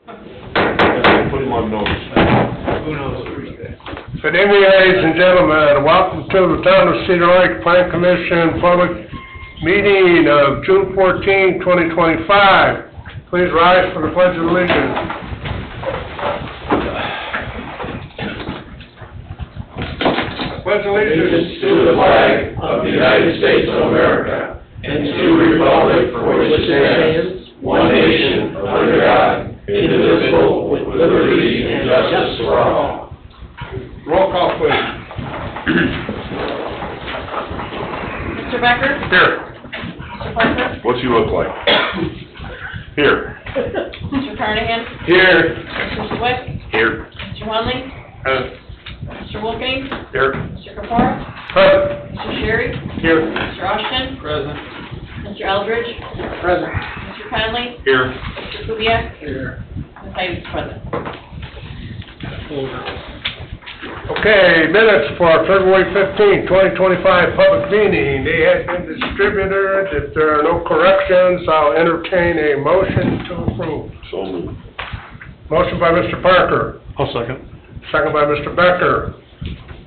Put him on notice. Who knows where he's at? Good evening, ladies and gentlemen. Welcome to the Town of Cedar Lake Plan Commission public meeting of June 14, 2025. Please rise for the Pledge of Allegiance. Pledge allegiance to the flag of the United States of America and to the republic for which it stands, one nation, under God, indivisible, with liberty and justice for all. Roll call, please. Mr. Becker? Here. Mr. Parker? What's he look like? Here. Mr. Carnahan? Here. Mr. Swift? Here. Mr. Hunley? Mr. Wilkie? Here. Mr. Kapora? Present. Mr. Sherry? Here. Mr. Austin? Present. Mr. Eldridge? Present. Mr. Conley? Here. Mr. Kubiak? Here. Ms. Ivy is present. Okay, minutes for February 15, 2025 public meeting. They have been distributed. If there are no corrections, I'll entertain a motion to approve. So moved. Motion by Mr. Parker. I'll second. Second by Mr. Becker.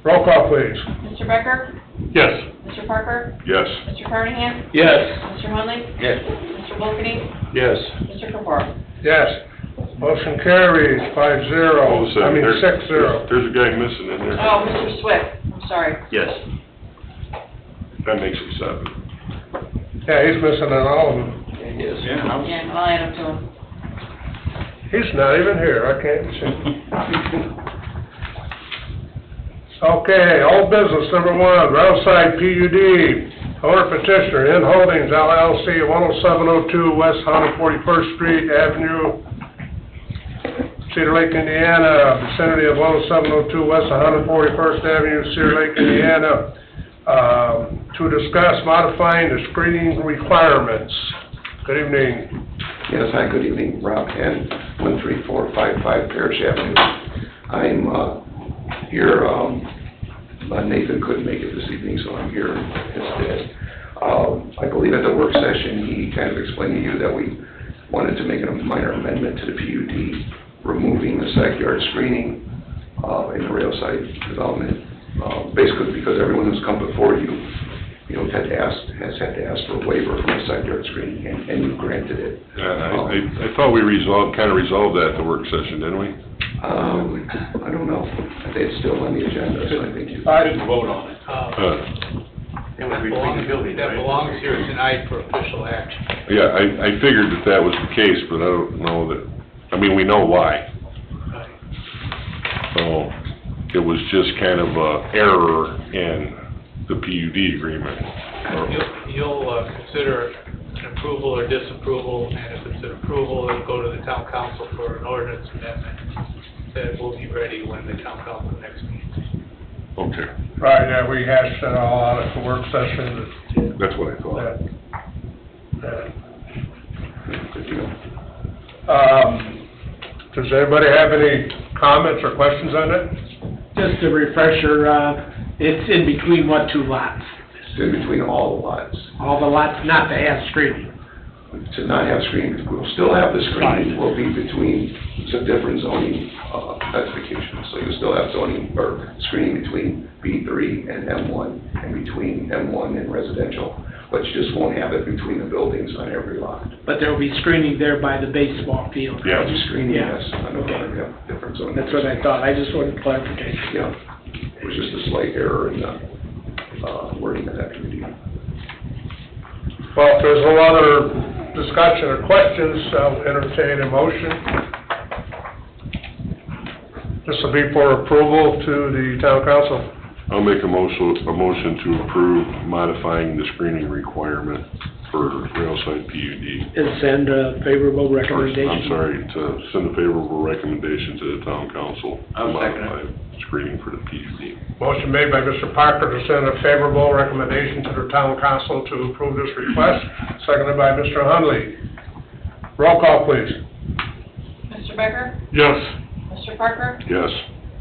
Roll call, please. Mr. Becker? Yes. Mr. Parker? Yes. Mr. Carnahan? Yes. Mr. Hunley? Yes. Mr. Wilkie? Yes. Mr. Kapora? Yes. Motion carries 5-0. I mean 6-0. There's a guy missing in there. Oh, Mr. Swift, I'm sorry. Yes. That makes it 7. Yeah, he's missing on all of them. Yes. Yeah, I'll add him to him. He's not even here. I can't see. Okay, old business number 1, Rouside PUD. Owner petitioner, In Holdings LLC, 10702 West 141st Street Avenue, Cedar Lake, Indiana, vicinity of 10702 West 141st Avenue, Cedar Lake, Indiana, to discuss modifying the screening requirements. Good evening. Yes, hi, good evening, Rob Henn, 13455 Parish Avenue. I'm here, Nathan couldn't make it this evening, so I'm here instead. I believe at the work session, he kind of explained to you that we wanted to make a minor amendment to the PUD, removing the side yard screening in the railside development, basically because everyone who's come before you, has had to ask for a waiver from the side yard screening, and you granted it. Yeah, I thought we kind of resolved that at the work session, didn't we? I don't know. I think it's still on the agenda, so I think you... Didn't vote on it. That belongs here tonight for official action. Yeah, I figured that was the case, but I don't know that, I mean, we know why. So, it was just kind of a error in the PUD agreement. You'll consider an approval or disapproval, and if it's an approval, it'll go to the town council for an ordinance amendment that will be ready when the town council next meeting. Okay, Right, yeah, we hashed it all out at the work session. that's what I thought. Good deal. Does anybody have any comments or questions on it? Just a refresher, it's in between what two lots? It's in between all the lots. All the lots not to have screening. To not have screening, we'll still have the screening, will be between some different zoning specifications. So you'll still have zoning, or screening between B3 and M1, and between M1 and residential. But you just won't have it between the buildings on every lot. But there will be screening there by the baseball field. Yeah. Just screening, Yeah. yes, on the lot, yeah, different zoning. That's what I thought, I just wanted clarification. Yeah, it was just a slight error in the wording of that committee. Well, if there's no other discussion or questions, I'll entertain a motion. This will be for approval to the town council. I'll make a motion to approve modifying the screening requirement for Railside PUD. And send a favorable recommendation. I'm sorry, to send a favorable recommendation to the town council to modify screening for the PUD. Motion made by Mr. Parker to send a favorable recommendation to the town council to approve this request, seconded by Mr. Hunley. Roll call, please. Mr. Becker? Yes. Mr. Parker? Yes.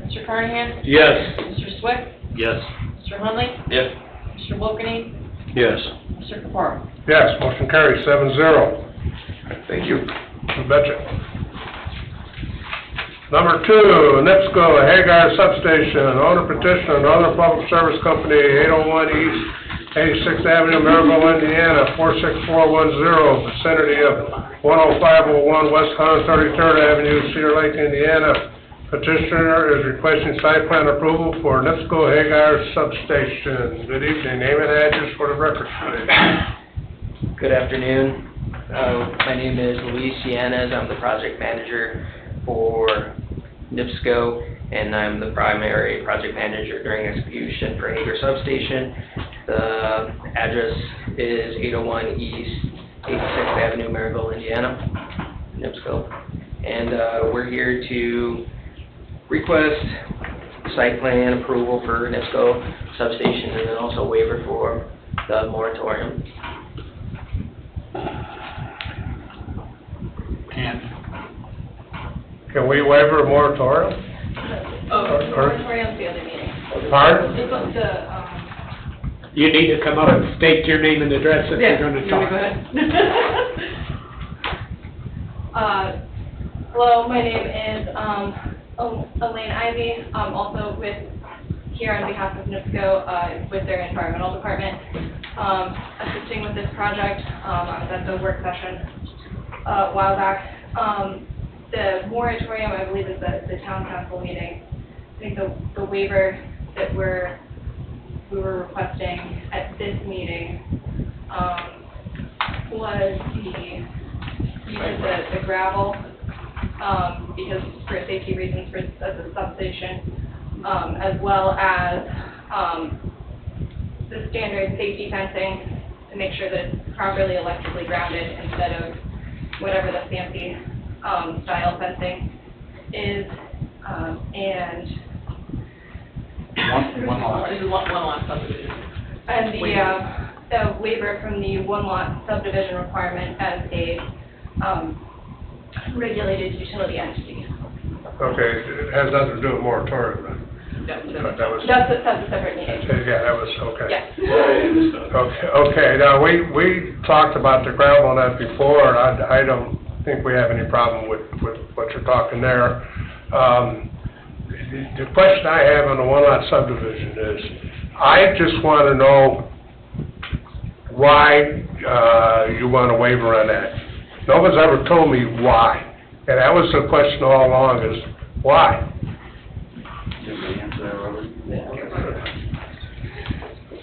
Mr. Carnahan? Yes. Mr. Swift? Yes. Mr. Hunley? Yes. Mr. Wilkie? Yes. Mr. Kapora? Yes, motion carries 7-0. Thank you. You betcha. Number 2, NIPSCO Hagar Substation, owner petition, Northern Public Service Company, 801 East 86th Avenue, Maryville, Indiana, 46410, vicinity of 10501 West 133rd Avenue, Cedar Lake, Indiana. Petitioner is requesting site plan approval for NIPSCO Hagar Substation. Good evening, name and address for the record, please. Good afternoon. My name is Luis Yanez. I'm the project manager for NIPSCO, and I'm the primary project manager during execution for Hager Substation. The address is 801 East 86th Avenue, Maryville, Indiana, NIPSCO. And we're here to request site plan approval for NIPSCO Substation, and then also waiver for the moratorium. Can we waiver a moratorium? Oh, moratorium's the other meeting. Pardon? It's on You need to come up and state your name and address if you're gonna you talk. wanna go ahead? Hello, my name is, Elaine Ivy. I'm also here on behalf of NIPSCO, with their environmental department, assisting with this project. I was at the work session, a while back. The moratorium, I believe, is the town council meeting. I think the waiver that we were requesting at this meeting, was the use of the gravel, because for safety reasons for the substation, as well as, the standard safety fencing to make sure that it's properly electrically grounded instead of whatever the fancy style fencing is, and One lot subdivision. and the waiver from the one lot subdivision requirement as a regulated utility entity. Okay, it has nothing to do with moratorium, then? But that was, That's a separate meeting. yeah, that was, okay. Yes. Okay, now, we talked about the gravel on that before, and I don't think we have any problem with what you're talking there. The question I have on the one-lot subdivision is, I just want to know why you want a waiver on that. Nobody's ever told me why, and that was the question all along, is why?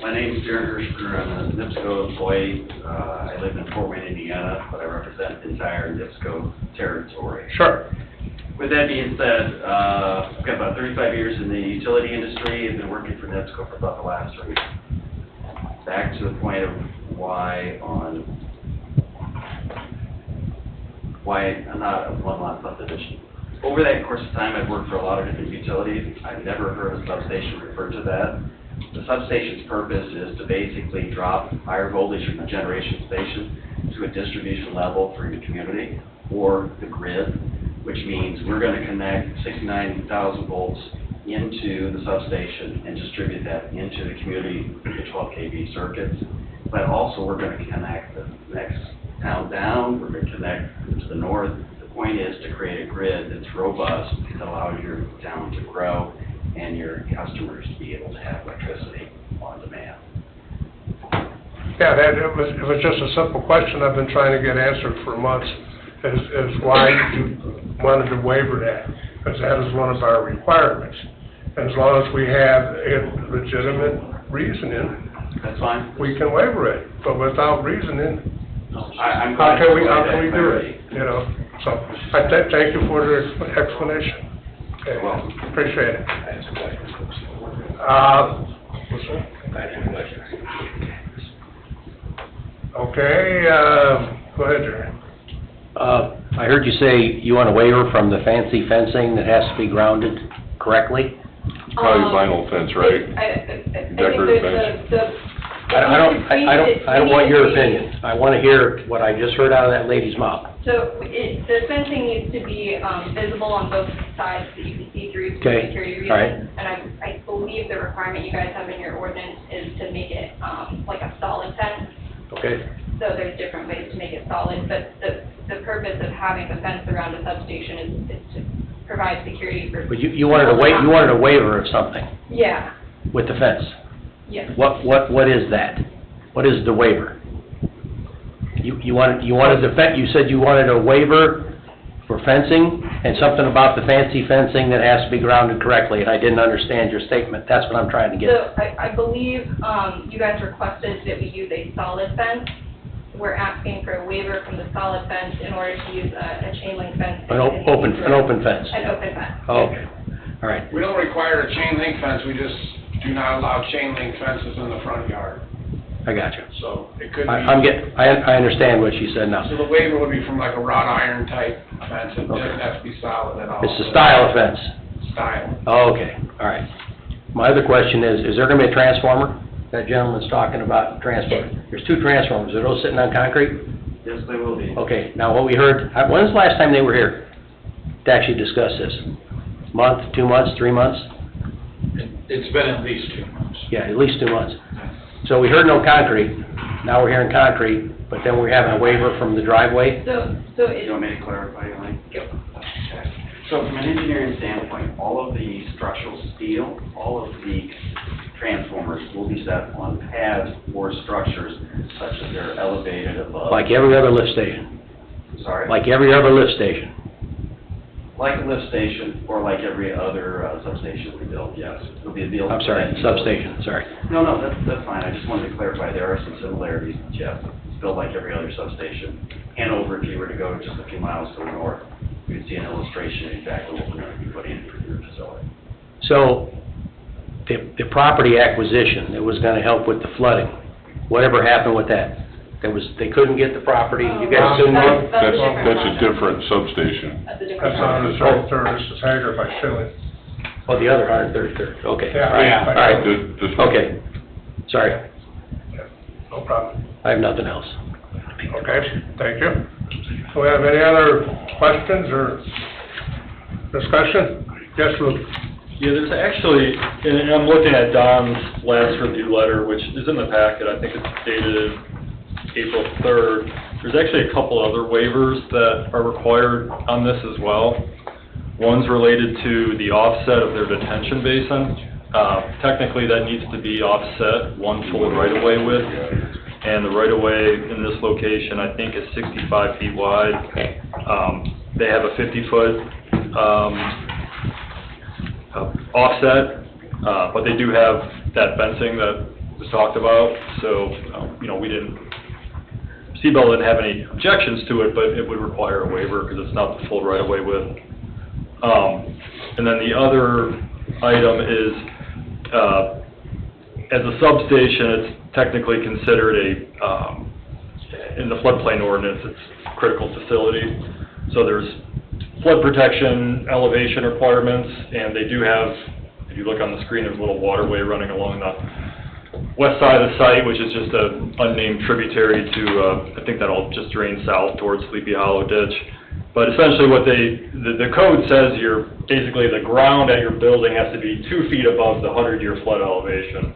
My name's Darren Hirschberger. I'm a NIPSCO employee. I live in Fort Wayne, Indiana, but I represent the entire NIPSCO territory. Sure. With that being said, I've got about 35 years in the utility industry and been working for NIPSCO for about the last 3 years. Back to the point of why I'm not a one-lot subdivision. Over that course of time, I've worked for a lot of different utilities. I've never heard a substation referred to that. The substation's purpose is to basically drop higher voltage from the generation station to a distribution level for your community or the grid, which means we're going to connect 69,000 volts into the substation and distribute that into the community with the 12 kV circuits. But also we're going to connect the next town down, we're going to connect to the north. The point is to create a grid that's robust that allows your town to grow and your customers to be able to have electricity on demand. Yeah, it was just a simple question I've been trying to get answered for months, is why you wanted to waiver that, because that is one of our requirements. And as long as we have a legitimate reasoning, That's fine. we can waiver it, but without reasoning, I'm how glad can we you do made that clarity. it, you know? So, I thank you for the explanation. Okay, You're welcome. appreciate it. Okay, go ahead, Jerry. I heard you say you want a waiver from the fancy fencing that has to be grounded correctly? Probably vinyl fence, right? I think Decorative there's the. I don't want your opinion. I want to hear what I just heard out of that lady's mouth. So the fencing needs to be visible on both sides so you can see through for Okay, security reasons. all right. And I believe the requirement you guys have in your ordinance is to make it like a solid fence. Okay? So there's different ways to make it solid, but the purpose of having the fence around a substation is to provide security for. But you wanted a waiver of something Yeah, with the fence. yes. What is that? What is the waiver? You wanted the you said you wanted a waiver for fencing and something about the fancy fencing that has to be grounded correctly, and I didn't understand your statement. That's what I'm trying to get So at. I believe, you guys requested that we use a solid fence. We're asking for a waiver from the solid fence in order to use a chain link fence. An open fence. An open fence. Oh, okay, all right. We don't require a chain link fence, we just do not allow chain link fences in the front yard. I got you. So it could be. I understand what she said now. So the waiver would be from like a wrought iron type fence, it doesn't have to be solid at all. It's the style of fence. Style. Oh, okay, all right. My other question is there gonna be a transformer? That gentleman's talking about transformer. There's 2 transformers. Are those sitting on concrete? Yes, they will be. Okay, now what we heard, when's the last time they were here to actually discuss this? Month, 2 months, 3 months? It's been at least 2 months. Yeah, at least 2 months. So we heard no concrete, now we're hearing concrete, but then we're having a waiver from the driveway? So You it's, want me to clarify, Elaine? Go. Okay. So from an engineering standpoint, all of the structural steel, all of the transformers will be set on pads or structures such that they're elevated above. Like every other lift station? Sorry? Like every other lift station? Like a lift station or like every other substation we build, yes. It'll be built. I'm sorry, substation, sorry. No, that's fine. I just wanted to clarify, there are some similarities, yes. It's built like every other substation. Hanover, if you were to go just a few miles to the north, you'd see an illustration of exactly what we're going to be putting in for your facility. So, the property acquisition that was gonna help with the flooding, whatever happened with that? They couldn't get the property, you guys couldn't get? That's a different substation. That's a different. That's on the 33rd, this is Hager by Schilling. Oh, the other 133rd, okay. Yeah, All right, yeah. all right, This- okay. Sorry, No problem. I have nothing else. Okay, thank you. Do we have any other questions or discussion? Yes, Luke? Yeah, there's actually, and I'm looking at Don's last review letter, which is in the packet, I think it's dated April 3rd. There's actually a couple other waivers that are required on this as well. One's related to the offset of their detention basin. Technically, that needs to be offset 1 full right-of-way width, and the right-of-way in this location, I think, is 65 feet wide. They have a 50-foot offset, but they do have that fencing that was talked about, so, we didn't, Seabell didn't have any objections to it, but it would require a waiver because it's not the full right-of-way width. And then the other item is, as a substation, it's technically considered in the floodplain ordinance, it's a critical facility, so there's flood protection, elevation requirements, and they do have, if you look on the screen, there's a little waterway running along the west side of the site, which is just an unnamed tributary to, I think that'll just drain south towards Sleepy Hollow Ditch. But essentially what the code says here, basically the ground at your building has to be 2 feet above the 100-year flood elevation.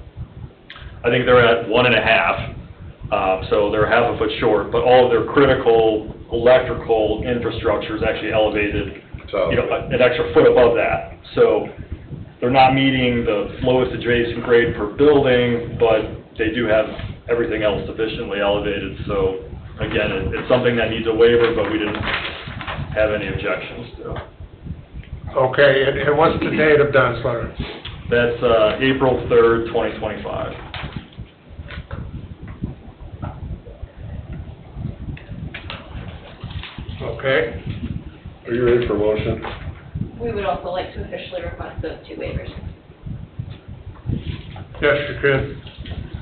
I think they're at 1.5, so they're half a foot short, but all of their critical electrical infrastructure is actually elevated, an extra foot above that. So they're not meeting the lowest adjacent grade per building, but they do have everything else sufficiently elevated. So again, it's something that needs a waiver, but we didn't have any objections to. Okay, and what's the date of Don's letter? That's April 3rd, 2025. Okay, Are you ready for a motion? We would also like to officially request those 2 waivers. yes, you can.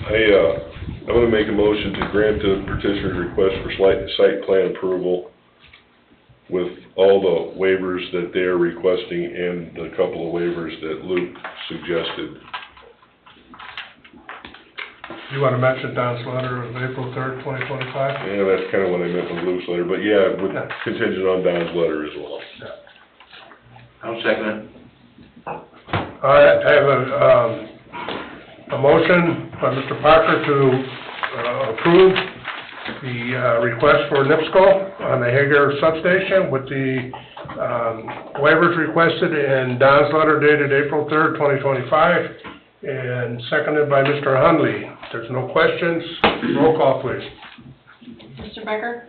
I'm gonna make a motion to grant the petitioner's request for site plan approval with all the waivers that they're requesting and the couple of waivers that Luke suggested. You want to mention Don's letter of April 3rd, 2025? Yeah, that's kind of what I meant with Luke's letter, but yeah, with contingent on Don's letter as well. I'll second it. All right, I have a motion by Mr. Parker to approve the request for NIPSCO on the Hager substation with the Waivers requested in Don's letter dated April 3rd, 2025, and seconded by Mr. Hundley. If there's no questions, roll call, please. Mr. Becker?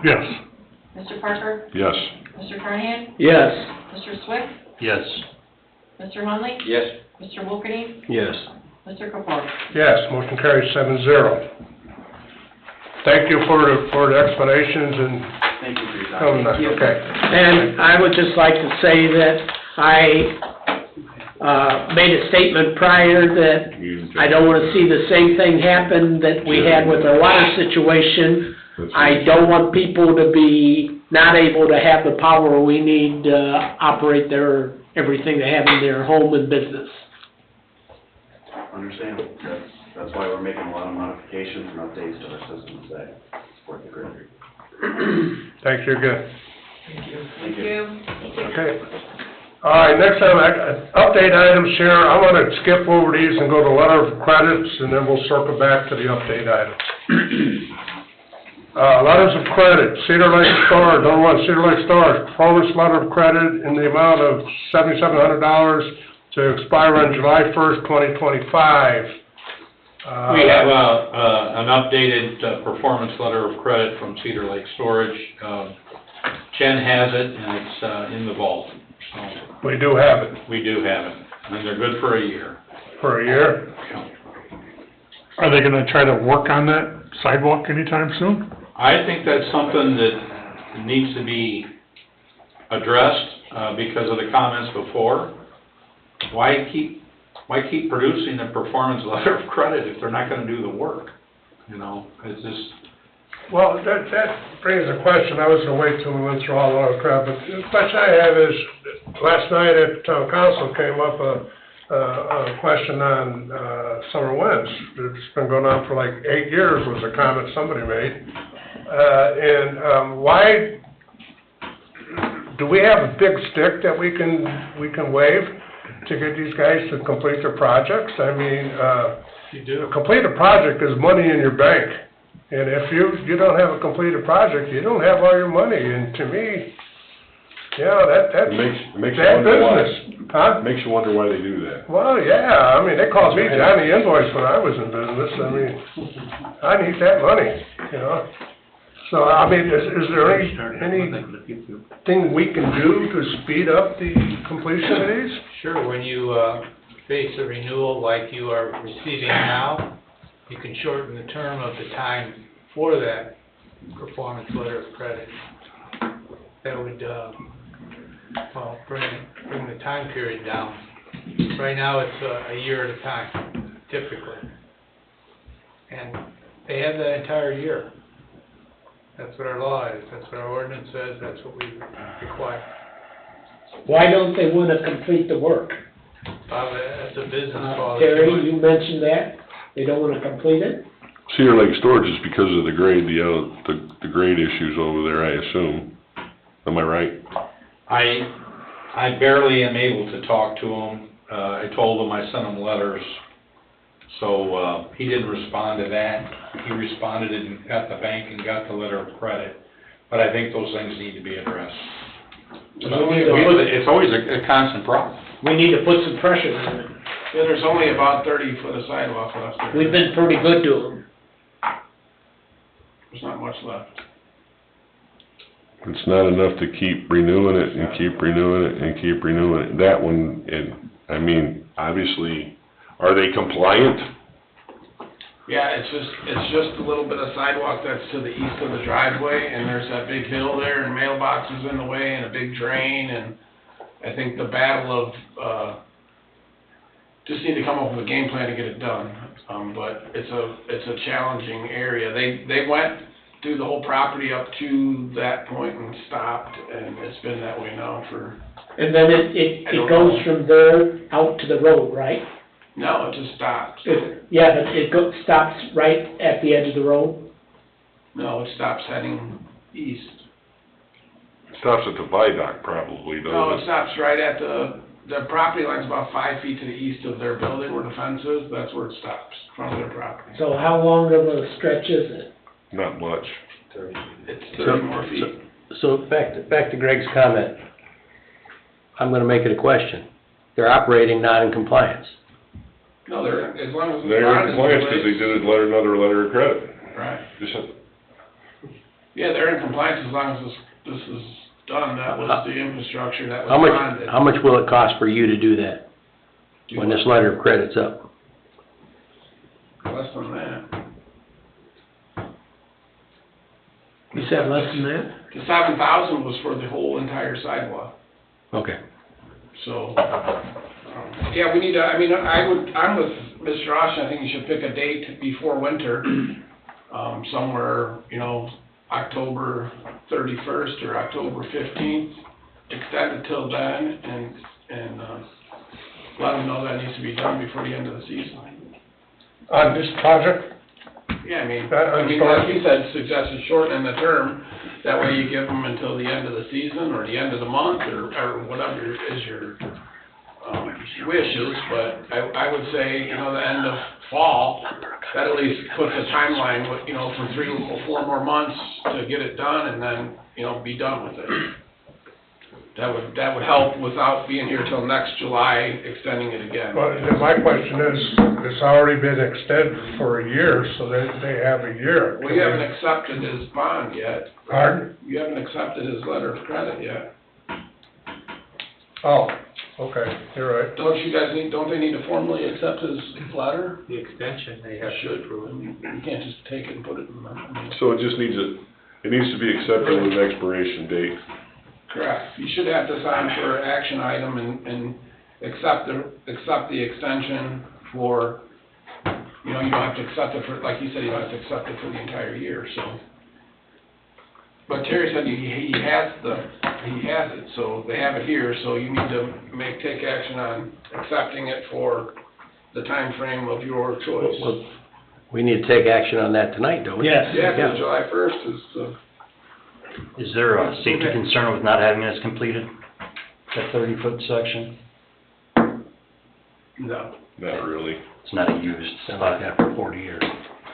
Yes. Mr. Parker? Yes. Mr. Carnahan? Yes. Mr. Swift? Yes. Mr. Hunley? Yes. Mr. Wilkerson? Yes. Mr. Kapar? Yes, motion carries 7-0. Thank you for the explanations and Thank you for your time. coming back, okay. And I would just like to say that I, made a statement prior that I don't wanna see the same thing happen that we had with our water situation. I don't want people to be not able to have the power we need to operate everything they have in their home and business. Understandable. That's why we're making a lot of modifications and updates to our systems that support the grid. Thank you again. Thank you. Okay. All right, next time, update items here, I'm gonna skip over these and go to letter of credits, and then we'll circle back to the update items. Letters of credit, Cedar Lake Storage, number one, Cedar Lake Storage, performance letter of credit in the amount of $7,700 to expire on July 1st, 2025. We have an updated performance letter of credit from Cedar Lake Storage. Chen has it, and it's in the vault. So We do have it. we do have it, and they're good for a year. For a year? Are they gonna try to work on that sidewalk anytime soon? I think that's something that needs to be addressed because of the comments before. Why keep producing a performance letter of credit if they're not gonna do the work? You know, it's just, Well, that brings a question, I was gonna wait till we went through all our crap, but the question I have is, last night at town council came up a question on, summer winds. It's been going on for like 8 years, was a comment somebody made. Why, do we have a big stick that we can wave to get these guys to complete their projects? I mean, You do. complete a project is money in your bank. And if you don't have a completed project, you don't have all your money, and to me, yeah, that's Makes you bad wonder why. business. Huh? Makes you wonder why they do that. Well, yeah, I mean, they called me Johnny Invoice when I was in business, I mean, I need that money, you know? So, I mean, is there anything we can do to speed up the completion of these? Sure, when you face a renewal like you are receiving now, you can shorten the term of the time for that performance letter of credit. That would, bring the time period down. Right now, it's a year at a time, typically. And they have that entire year. That's what our law is, that's what our ordinance says, that's what we require. Why don't they wanna complete the work? That's a business policy. Terry, you mentioned that, they don't wanna complete it? Cedar Lake Storage is because of the grade, the grade issues over there, I assume. Am I right? I barely am able to talk to him. I told him I sent him letters, so he didn't respond to that. He responded at the bank and got the letter of credit, but I think those things need to be addressed. It's always a constant problem. We need to put some pressure on them. Yeah, there's only about 30 foot of sidewalk left there. We've been pretty good to them. There's not much left. It's not enough to keep renewing it and keep renewing it and keep renewing it. That one, and, I mean, obviously, are they compliant? Yeah, it's just a little bit of sidewalk that's to the east of the driveway, and there's that big hill there, and mailboxes in the way, and a big drain, and I think the battle of, just need to come up with a game plan to get it done. But it's a challenging area. They went through the whole property up to that point and stopped, and it's been that way now for... And then it goes from there out to the road, right? No, it just stops. Yeah, but it stops right at the edge of the road? No, it stops heading east. Stops at the viaduct probably, doesn't it? No, it stops right at the property line's about 5 feet to the east of their building where the fence is. That's where it stops, in front of their property. So how long of a stretch is it? Not much. It's 30 more feet. So back to Greg's comment. I'm gonna make it a question. They're operating not in compliance. No, they're, as long as the They're bond in is compliance in because they place. did another letter of credit. Right. Just, Yeah, they're in compliance as long as this is done. That was the infrastructure that was How bonded. much will it cost for you to do that, Do when this what? letter of credit's up? Less than that. You said less than that? The 7,000 was for the whole entire sidewalk. Okay. So, yeah, we need to, I mean, I'm with Mr. Austin, I think you should pick a date before winter, somewhere, you know, October 31st or October 15th, extend it till then, and let them know that needs to be done before the end of the season. On this project? Yeah, I mean, I'm like you said, suggested shortening the term, that way you give them until the end of the season, or the end of the month, or whatever is your wishes, but I would say, you know, the end of fall, that at least puts a timeline, with, you know, for 3 or 4 more months to get it done, and then, you know, be done with it. That would help without being here till next July, extending it again. But then my question is, it's already been extended for a year, so they have a year. We haven't accepted his bond yet. Pardon? You haven't accepted his letter of credit yet. Oh, okay, you're right. Don't they need to formally accept his letter? The extension, they have to Should. approve. I mean, you can't just take it and put it in the... so it just needs it needs to be accepted with an expiration date. Correct. You should have to sign for an action item and accept the extension for, you know, you don't have to accept it for, like you said, you don't have to accept it for the entire year, so. But Terry said he has it, so they have it here, so you need to take action on accepting it for the time frame of your choice. Well, we need to take action on that tonight, don't we? Yes. Yeah, 'cause July 1st is Is there a safety concern with not having this completed, that 30-foot section? no. Not really. It's not a used It's not like spot. that for 40 years.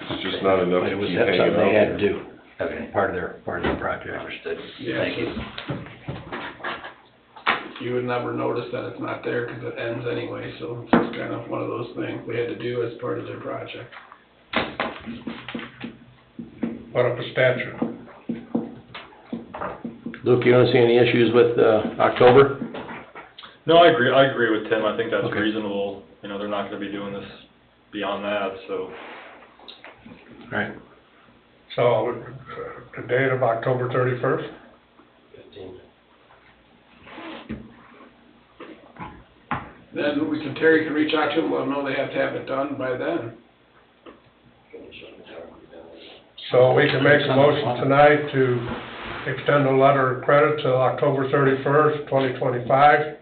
It's just not enough But to it was keep something hanging out they had to there. do, Okay, part of their project. understood. Yeah, Thank you. You would never notice that it's not there because it ends anyway, so it's just kind of one of those things they had to do as part of their project. Put up a statue. Luke, you don't see any issues with, October? No, I agree with Tim, I think that's Okay. reasonable, you know, they're not gonna be doing this beyond that, so. All right. So, the date of October 31st? Then Terry can reach out to them, let them know they have to have it done by then. So we can make a motion tonight to extend the letter of credit till October 31st, 2025,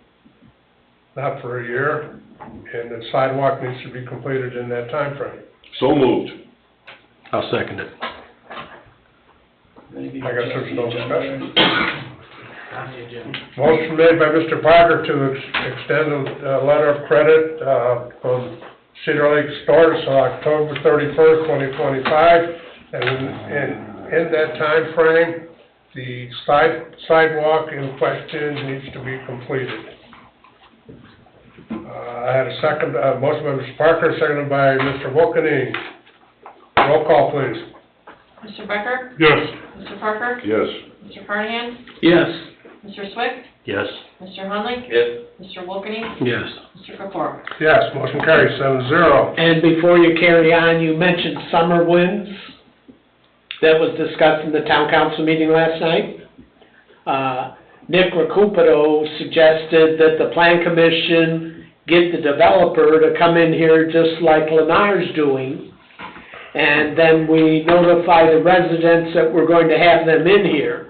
not for a year, and the sidewalk needs to be completed in that time frame. So moved. I'll second it. Maybe I guess there's no discussion. On the agenda. Motion made by Mr. Parker to extend a letter of credit from Cedar Lake Stores till October 31st, 2025. And in that time frame, the sidewalk in question needs to be completed. I had a second, motion by Mr. Parker, seconded by Mr. Wilkening. Roll call, please. Mr. Becker? Yes. Mr. Parker? Yes. Mr. Carnahan? Yes. Mr. Swift? Yes. Mr. Hunley? Yes. Mr. Wilkening? Yes. Mr. Kapora? Yes, motion carries 7-0. And before you carry on, you mentioned summer winds. That was discussed in the town council meeting last night. Nick Recupero suggested that the plan commission get the developer to come in here just like Lennar's doing. And then we notify the residents that we're going to have them in here.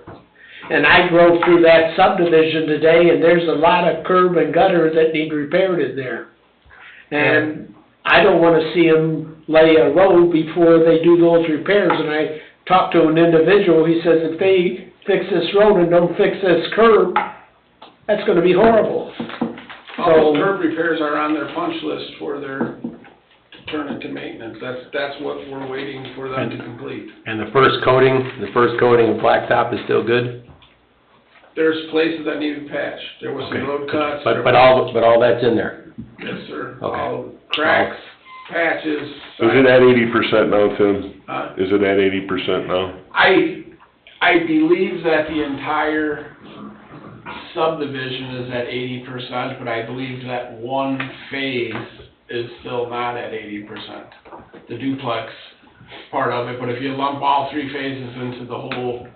And I drove through that subdivision today, and there's a lot of curb and gutter that need repaired in there. And I don't want to see them lay a road before they do those repairs. And I talked to an individual, he says if they fix this road and don't fix this curb, that's going to be horrible. All those curb repairs are on their punch list for to turn into maintenance. That's what we're waiting for them to complete. And the first coating of blacktop is still good? There's places that needed patched. There was some Okay. road cuts. But all that's in there? Yes, sir. Okay. All cracks, patches. Is it at 80% now, Tim? Uh, Is it at 80% now? I believe that the entire subdivision is at 80%, but I believe that one phase is still not at 80%. The duplex part of it, but if you lump all three phases into the whole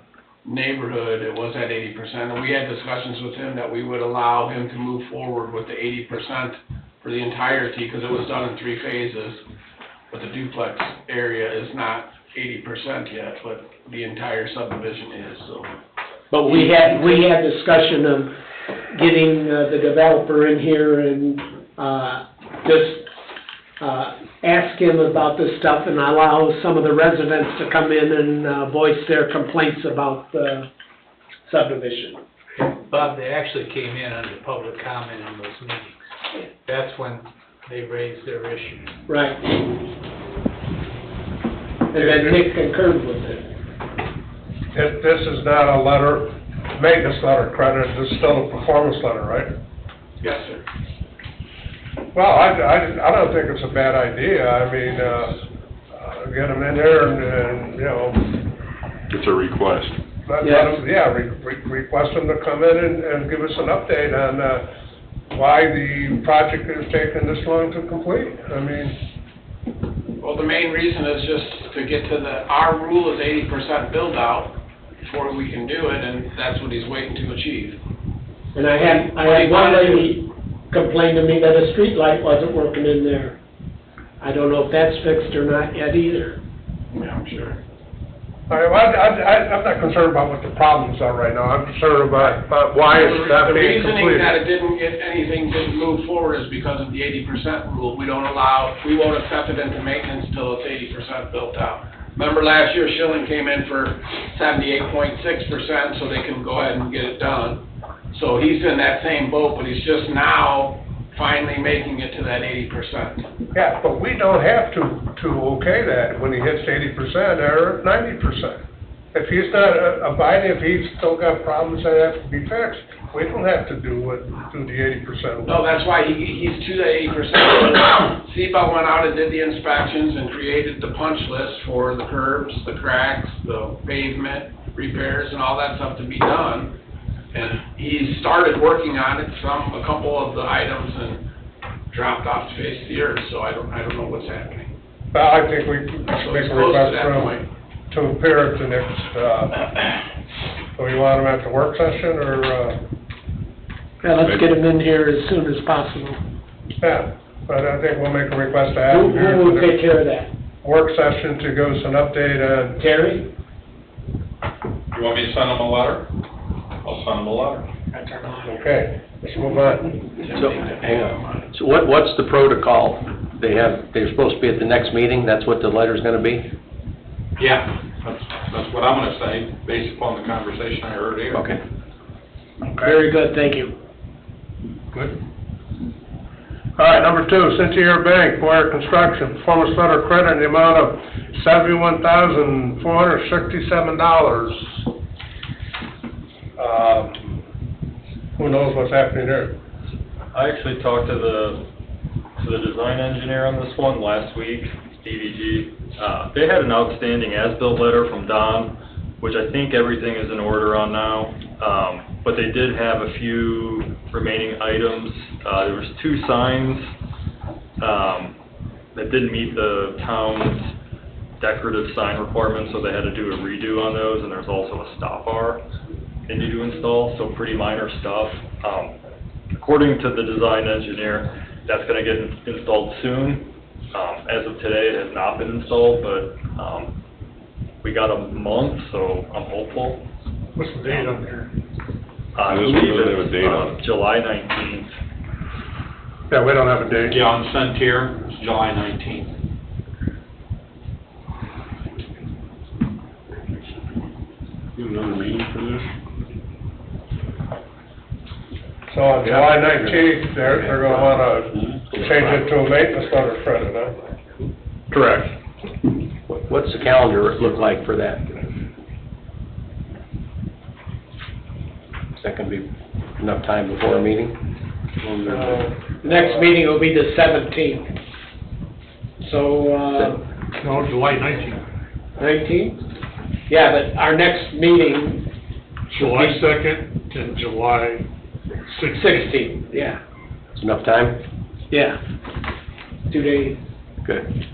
neighborhood, it was at 80%. And we had discussions with him that we would allow him to move forward with the 80% for the entirety, because it was done in three phases. But the duplex area is not 80% yet, but the entire subdivision is, so. But we had discussion of getting the developer in here and, just, ask him about this stuff and allow some of the residents to come in and, voice their complaints about the subdivision. Bob, they actually came in under public comment in those meetings. That's when they raised their issues. Right. And then Nick concurred with it. This is not a letter, maintenance letter credit, this is still a performance letter, right? Yes, sir. Well, I don't think it's a bad idea. I mean, get them in there and, you know, It's a request. let them, yeah, request them to come in and give us an update on, why the project is taking this long to complete. I mean, Well, the main reason is just to get to our rule is 80% build out before we can do it, and that's what he's waiting to achieve. And I had one lady complain to me that a street light wasn't working in there. I don't know if that's fixed or not yet either. Yeah, I'm sure. all right, well, I'm not concerned about what the problems are right now. I'm concerned about why it's not The being reasoning that completed. anything didn't move forward is because of the 80% rule. We won't accept it into maintenance till it's 80% built out. Remember last year Schilling came in for 78.6%, so they can go ahead and get it done. So he's in that same boat, but he's just now finally making it to that 80%. Yeah, but we don't have to okay that when he hits 80% or 90%. If he's not abiding, if he's still got problems that have to be fixed, we don't have to do the 80%. No, that's why he's to the 80%. CBA went out and did the inspections and created the punch list for the curbs, the cracks, the pavement repairs, and all that stuff to be done. And he started working on it, a couple of the items, and dropped off the face of the earth, so I don't know what's happening. Well, I think we should So make it's a close to request that for point. him to appear at the next, do we want him at the work session or, Yeah, let's get him in here as soon as possible. yeah, but I think we'll make a request to have him here Who for will take the care of that? work session to give us an update on. Terry? You want me to send them a letter? I'll send them a letter. Okay, let's move on. So, hang on. So what's the protocol? They're supposed to be at the next meeting, that's what the letter's gonna be? Yeah, that's what I'm gonna say, based upon the conversation I heard here. Okay. Very good, thank you. Good. All right, number 2, Cynthia Bank, Boyer Construction, performance letter credit in the amount of $71,467. Who knows what's happening there? I actually talked to the design engineer on this one last week, DVG. They had an outstanding as-built letter from Don, which I think everything is in order on now. But they did have a few remaining items. There was 2 signs that didn't meet the town's decorative sign requirements, so they had to do a redo on those, and there's also a stop bar they need to install, so pretty minor stuff. According to the design engineer, that's gonna get installed soon. As of today, it has not been installed, but we got a month, so I'm hopeful. What's the date on there? I This one believe doesn't have a date on it's it. July 19th. Yeah, we don't have a date. Yeah, on Centier, it's July 19th. You have another meeting for this? So on July 19th, they're gonna wanna change it to a maintenance letter credit, huh? Correct. What's the calendar look like for that? that gonna be enough time before a meeting? Next meeting will be the 17th. So, No, July 19th. 19th? Yeah, but our next meeting, July 2nd and July 16th. 16th, yeah, It's enough time? yeah. 2 days. Good.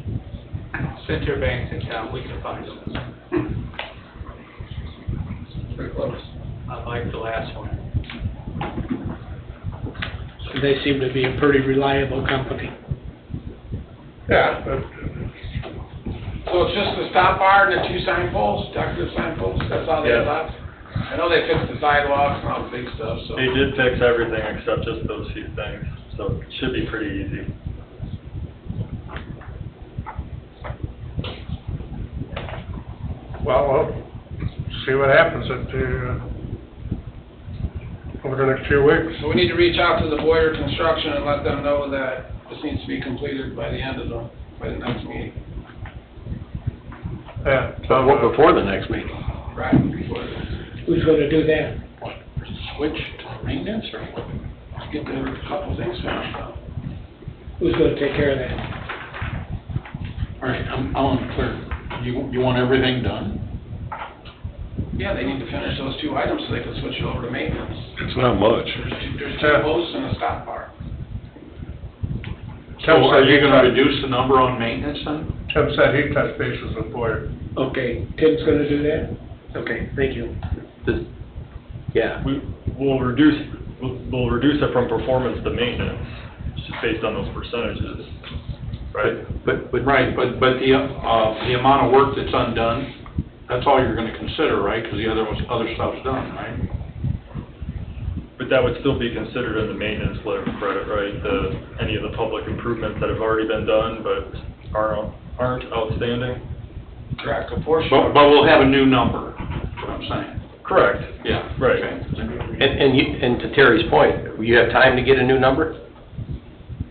Center banks in town, we can find them. Pretty close. Unlike the last one. They seem to be a pretty reliable company. Yeah, but So it's just the stop bar and the 2 sign poles, decorative sign poles, that's all they Yeah. left? I know they fixed the sidewalks and all the big stuff, so. They did fix everything except just those few things, so it should be pretty easy. well, we'll see what happens over the next few weeks. So we need to reach out to the Boyer Construction and let them know that this needs to be completed by the next meeting. Yeah. Before the next meeting. Right. Before Who's gonna do that? Switch to maintenance or what? get the couple things finished up. Who's gonna take care of that? All right, I'm unclear. You want everything done? Yeah, they need to finish those 2 items so they can switch it over to maintenance. It's not much. There's 2 posts and a stop bar. So are you gonna reduce the number on maintenance then? Tim said he'd touch bases with Boyer. Okay, Tim's gonna do that? Okay, thank you. Yeah. We'll reduce it from performance to maintenance, just based on those percentages, right? But the amount of work that's undone, that's all you're gonna consider, right? Because the other stuff's done, right? But that would still be considered in the maintenance letter of credit, right? Any of the public improvements that have already been done but aren't outstanding? Correct, a portion. But we'll have a new number, is what I'm saying. Correct. Yeah. Right. Okay. And to Terry's point, you have time to get a new number?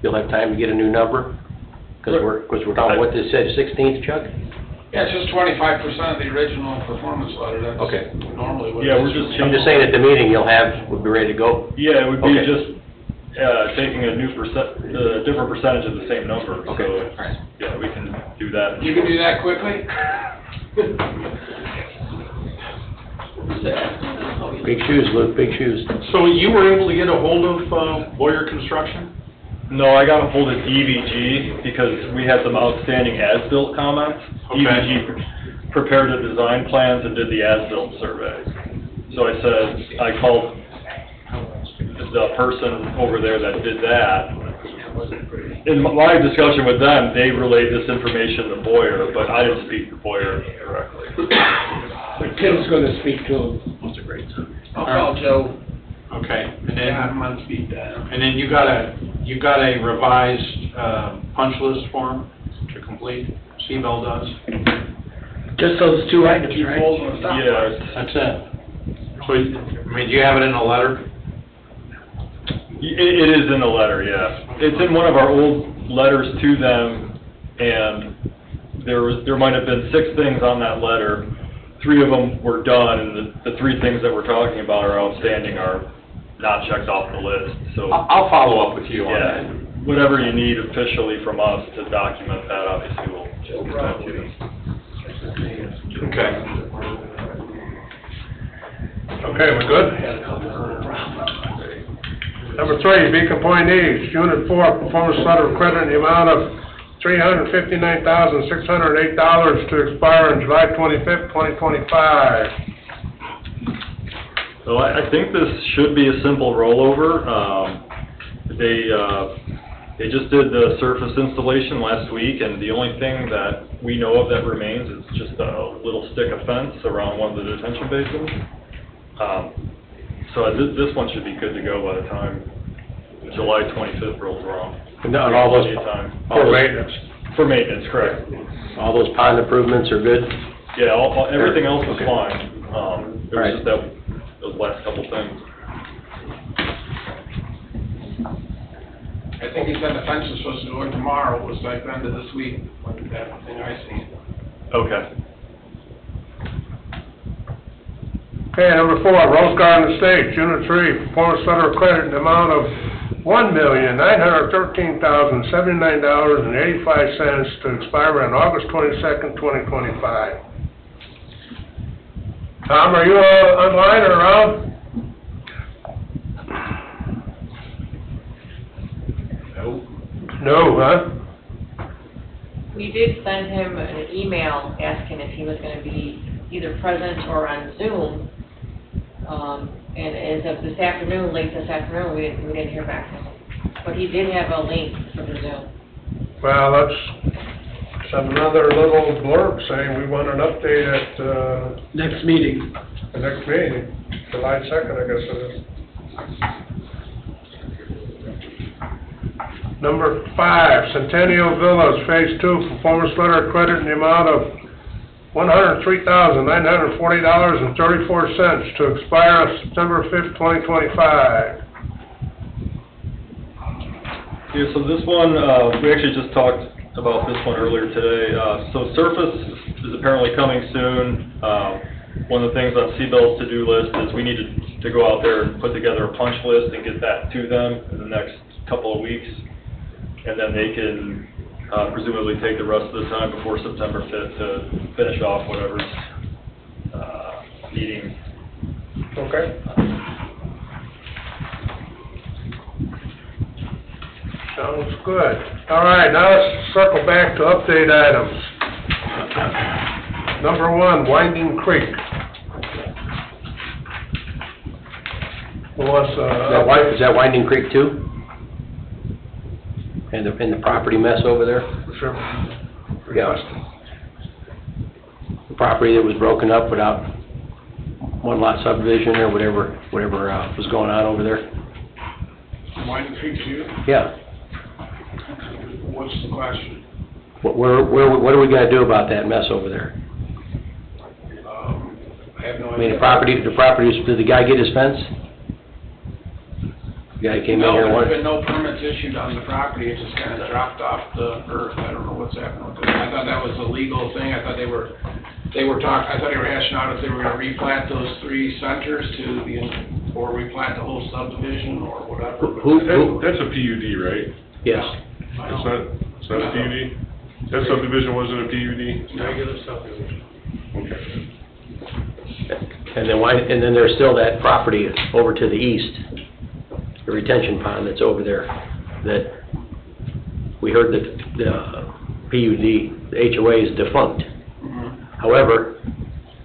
You'll have time to get a new number? Because we're talking, what they said, 16th, Chuck? Yeah, it's just 25% of the original performance letter, that's Okay. normally what it is. Yeah, we're just I'm just saying at the meeting, we'll be ready to go. Yeah, it would be Okay. just, taking a different percentage of the same number, Okay, so, all right. yeah, we can do that. You can do that quickly? Big shoes, Luke, big shoes. So you were able to get a hold of Boyer Construction? No, I got a hold of DVG because we had some outstanding as-built comments. Okay. DVG prepared the design plans and did the as-built survey. So I called the person over there that did that. In my discussion with them, they relayed this information to Boyer, but I didn't speak to Boyer directly. But Tim's gonna speak to him. I'll call Joe, Okay, and have then, him on speed dial. and then you got a revised punch list form to complete, Seabell does? Just those 2 items, 2 right? poles and a stop bar. Yeah, That's it. So, I mean, do you have it in a letter? it is in the letter, yeah. It's in one of our old letters to them, and there might have been 6 things on that letter. 3 of them were done, and the 3 things that we're talking about are outstanding are not checked off the list, so. I'll follow up with you on Yeah, that. whatever you need officially from us to document that, obviously, we'll get that to you. Okay. Okay, we're good? Number 3, Beacon Point East, Unit 4, performance letter of credit in the amount of $359,608 to expire on July 25th, 2025. So I think this should be a simple rollover. They just did the surface installation last week, and the only thing that we know of that remains is just a little stick of fence around one of the detention basins. So this one should be good to go by the time July 25th rolls around. And all those, Plenty of time. For maintenance. For maintenance, correct. all those pond improvements are good? Yeah, everything else was Okay. fine. It Right. was just those last couple things. I think he said the fence was supposed to go in tomorrow, it was like the end of this week, like that thing I seen. Okay. Okay, number 4, Rose Garden Estates, Unit 3, performance letter of credit in the amount of $1,913,079.85 to expire on August 22nd, 2025. Tom, are you online or around? No, huh? We did send him an email asking if he was gonna be either present or on Zoom. And as of this afternoon, late this afternoon, we didn't hear back from him. But he did have a link for the Zoom. Well, let's send another little blurb saying we want an update at, Next meeting. the next meeting, July 2nd, I guess it is. Number 5, Centennial Villas, Phase 2, performance letter of credit in the amount of $103,940.34 to expire on September 5th, 2025. Yeah, so this one, we actually just talked about this one earlier today. So Surface is apparently coming soon. One of the things on CBEL's to-do list is we need to go out there and put together a punch list and get that to them in the next couple of weeks. And then they can presumably take the rest of the time before September 5th to finish off whatever's needing. Okay. Sounds good. All right, now let's circle back to update items. Number 1, Winding Creek. Who wants, Is that Winding Creek too? And the property mess over there? Sure. Yeah. The property that was broken up without one lot subdivision or whatever was going on over there? Winding Creek too? Yeah. What's the question? What are we gonna do about that mess over there? I have no I mean, idea. the property, did the guy get his fence? The guy came in here and No, wanted... there's been no permits issued on the property, it just kinda dropped off the earth, I don't know what's happened with it. I thought that was a legal thing, I thought they were hashing out if they were gonna replat those 3 centers or replat the whole subdivision or whatever. That's a PUD, right? Yes. It's not a PUD? That subdivision wasn't a PUD? Regular subdivision. Okay. And then there's still that property over to the east, the retention pond that's over there, that we heard that the PUD, the HOA is defunct. However,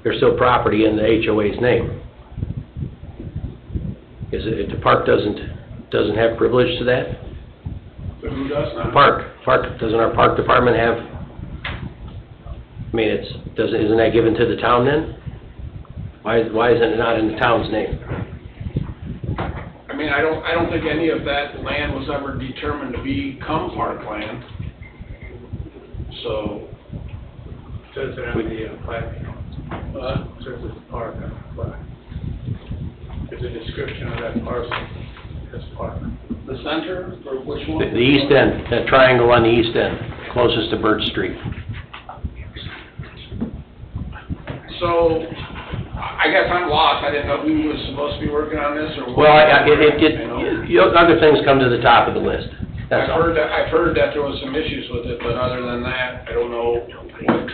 there's still property in the HOA's name. The park doesn't have privilege to that? But who does not? Doesn't our park department have, I mean, isn't that given to the town then? Why isn't it not in the town's name? I mean, I don't think any of that land was ever determined to become parkland. So, Says it on the plat. Says it's park on the plat. There's a description of that parcel as park. the center, or which one? The east end, that triangle on the east end, closest to Birch Street. So, I guess I'm lost, I didn't know who was supposed to be working on this, or what. Well, You know? other things come to the top of the list, that's all. I've heard that there was some issues with it, but other than that, I don't know what,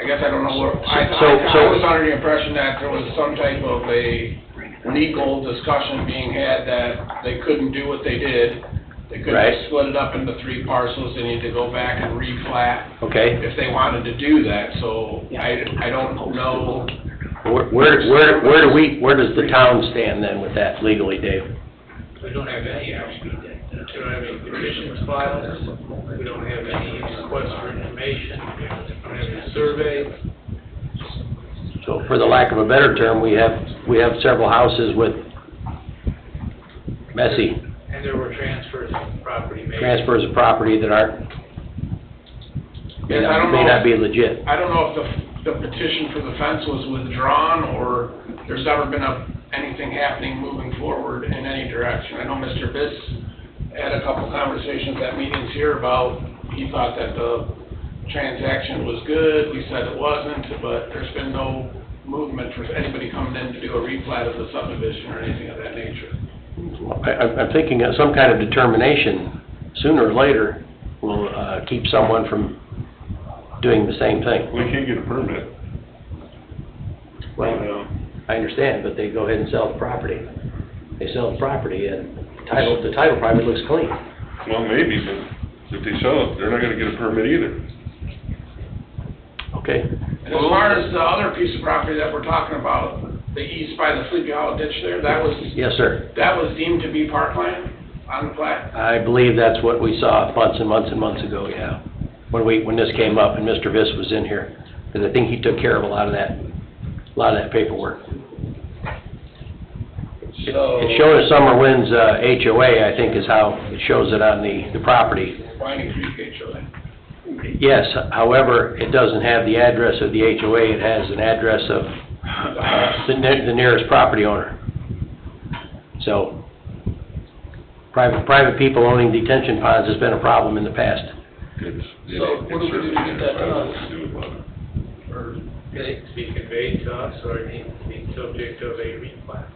I guess I don't know what, I was under the impression that there was some type of a legal discussion being had that they couldn't do what they did. They couldn't Right. split it up into 3 parcels, they need to go back and replat Okay. if they wanted to do that, so I don't know. Where does the town stand then with that legally, Dave? We don't have any action. We don't have any petitions filed. We don't have any requests for information. We don't have any surveys. So for the lack of a better term, we have several houses with messy And there were transfers of property made. transfers of property that may Yes, I don't may know. not be legit. I don't know if the petition for the fence was withdrawn, or there's ever been anything happening moving forward in any direction. I know Mr. Biss had a couple conversations at meetings here about, he thought that the transaction was good, we said it wasn't, but there's been no movement for anybody coming in to do a replat of the subdivision or anything of that nature. I'm thinking of some kind of determination, sooner or later, will keep someone from doing the same thing. We can't get a permit. Well, I understand, but they go ahead and sell the property. They sell the property and the title probably looks clean. Well, maybe, but if they sell it, they're not gonna get a permit either. Okay? And as far as the other piece of property that we're talking about, the east by the Sleepy Hollow ditch there, that was, Yes, sir. that was deemed to be parkland on the plat? I believe that's what we saw months and months and months ago, yeah. When this came up and Mr. Viss was in here, because I think he took care of a lot of that paperwork. So, It showed as Summer Wind's HOA, I think is how it shows it on the property. Winding Creek HOA. Yes, however, it doesn't have the address of the HOA, it has an address of the nearest property owner. So, private people owning detention ponds has been a problem in the past. So, what do we do to get that done? Or can it be conveyed to us, or it needs to be subject of a replat?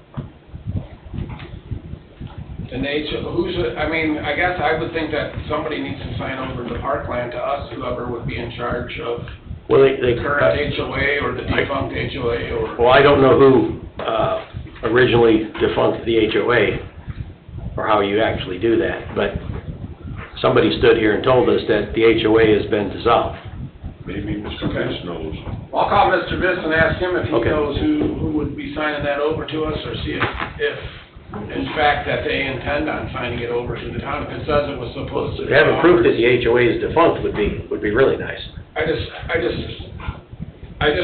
And I guess I would think that somebody needs to sign over the parkland to us, whoever would be in charge of Well, the current HOA or the defunct HOA or... Well, I don't know who originally defunct the HOA, or how you actually do that, but somebody stood here and told us that the HOA has been dissolved. Maybe Mr. Viss knows. Well, I'll call Mr. Viss and ask him if he Okay. knows who would be signing that over to us, or see if in fact that they intend on signing it over to the town. If it says it was supposed to... If they haven't proof that the HOA is defunct would be really nice. I just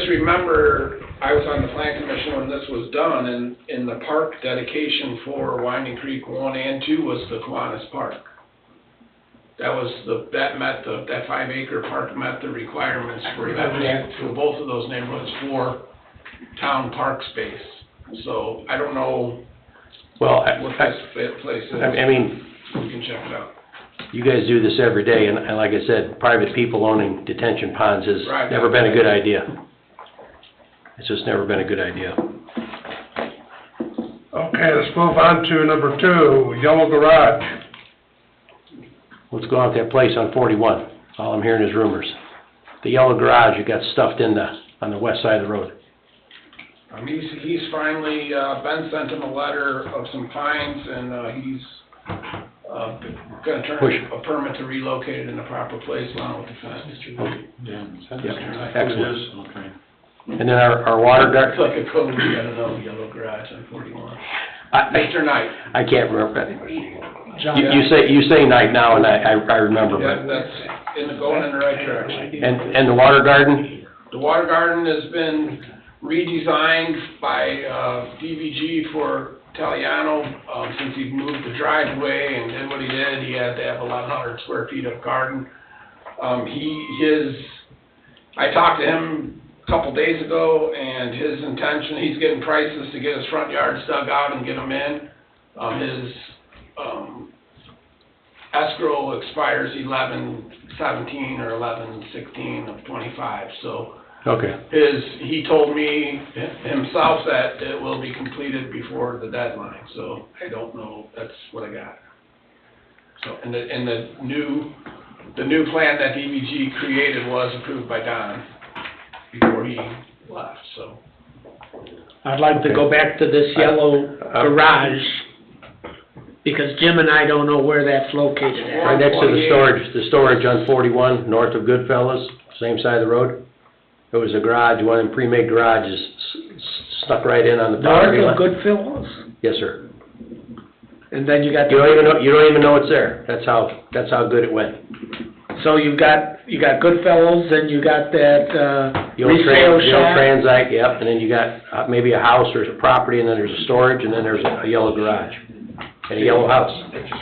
remember I was on the plan commission when this was done, and in the park dedication for Winding Creek 1 and 2 was the Kiwanis Park. That 5 acre park met the requirements for both of those neighborhoods for town park space. So I don't know Well, what this place is. I mean, We can check it out. you guys do this every day, and like I said, private people owning detention ponds has Right. never been a good idea. It's just never been a good idea. Okay, let's move on to number 2, Yellow Garage. What's going on at that place on 41? All I'm hearing is rumors. The yellow garage, you got stuffed on the west side of the road. He's finally, Ben sent him a letter of some fines, and he's gonna turn a permit to relocate it in the proper place along with the fence. Yeah, excellent. Okay. And then our water It's guard, like a code, you gotta know, Yellow Garage on 41. I Mr. Knight. I can't remember. You say night now, and I remember, Yeah, but, that's going in the right direction. and the water garden? The water garden has been redesigned by DVG for Taliano, since he moved the driveway and did what he did. He had to have 1,100 square feet of garden. I talked to him a couple days ago, and his intention, he's getting prices to get his front yards dug out and get them in. His escrow expires 11/17 or 11/16 of 25, so Okay. he told me himself that it will be completed before the deadline, so I don't know, that's what I got. So, and the new plan that DVG created was approved by Don before he left, so. I'd like to go back to this yellow garage, because Jim and I don't know where that's located at. Right next to the storage on 41, north of Goodfellas, same side of the road. There was a garage, one of them pre-made garages stuck right in on the property line. North of Goodfellas? Yes, sir. And then you got... You don't even know it's there. That's how good it went. So you got Goodfellas, and you got that, The old resale the old shop? Transite, yep, and then you got maybe a house or a property, and then there's a storage, and then there's a yellow garage. And a yellow house.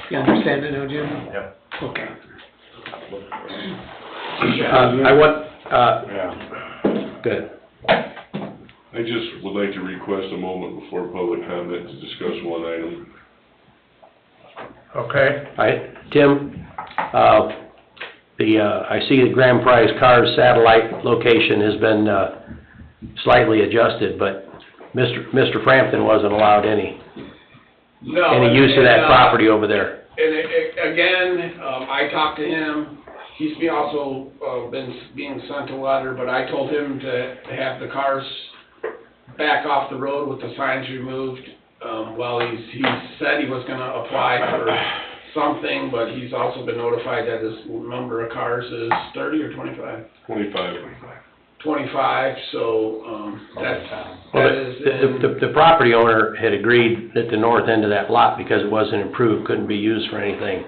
You understand it now, Jim? Yep. Okay. Good. I just would like to request a moment before public comment to discuss one item. Okay, All right, Tim, I see the Grand Prize Cars satellite location has been slightly adjusted, but Mr. Frampton wasn't allowed any No. use of that and, property over there. And again, I talked to him, he's also being sent a letter, but I told him to have the cars back off the road with the signs removed. He said he was gonna apply for something, but he's also been notified that his number of cars is 30 or 25? 25. 25, so, Well, that is in... the property owner had agreed that the north end of that lot, because it wasn't improved, couldn't be used for anything.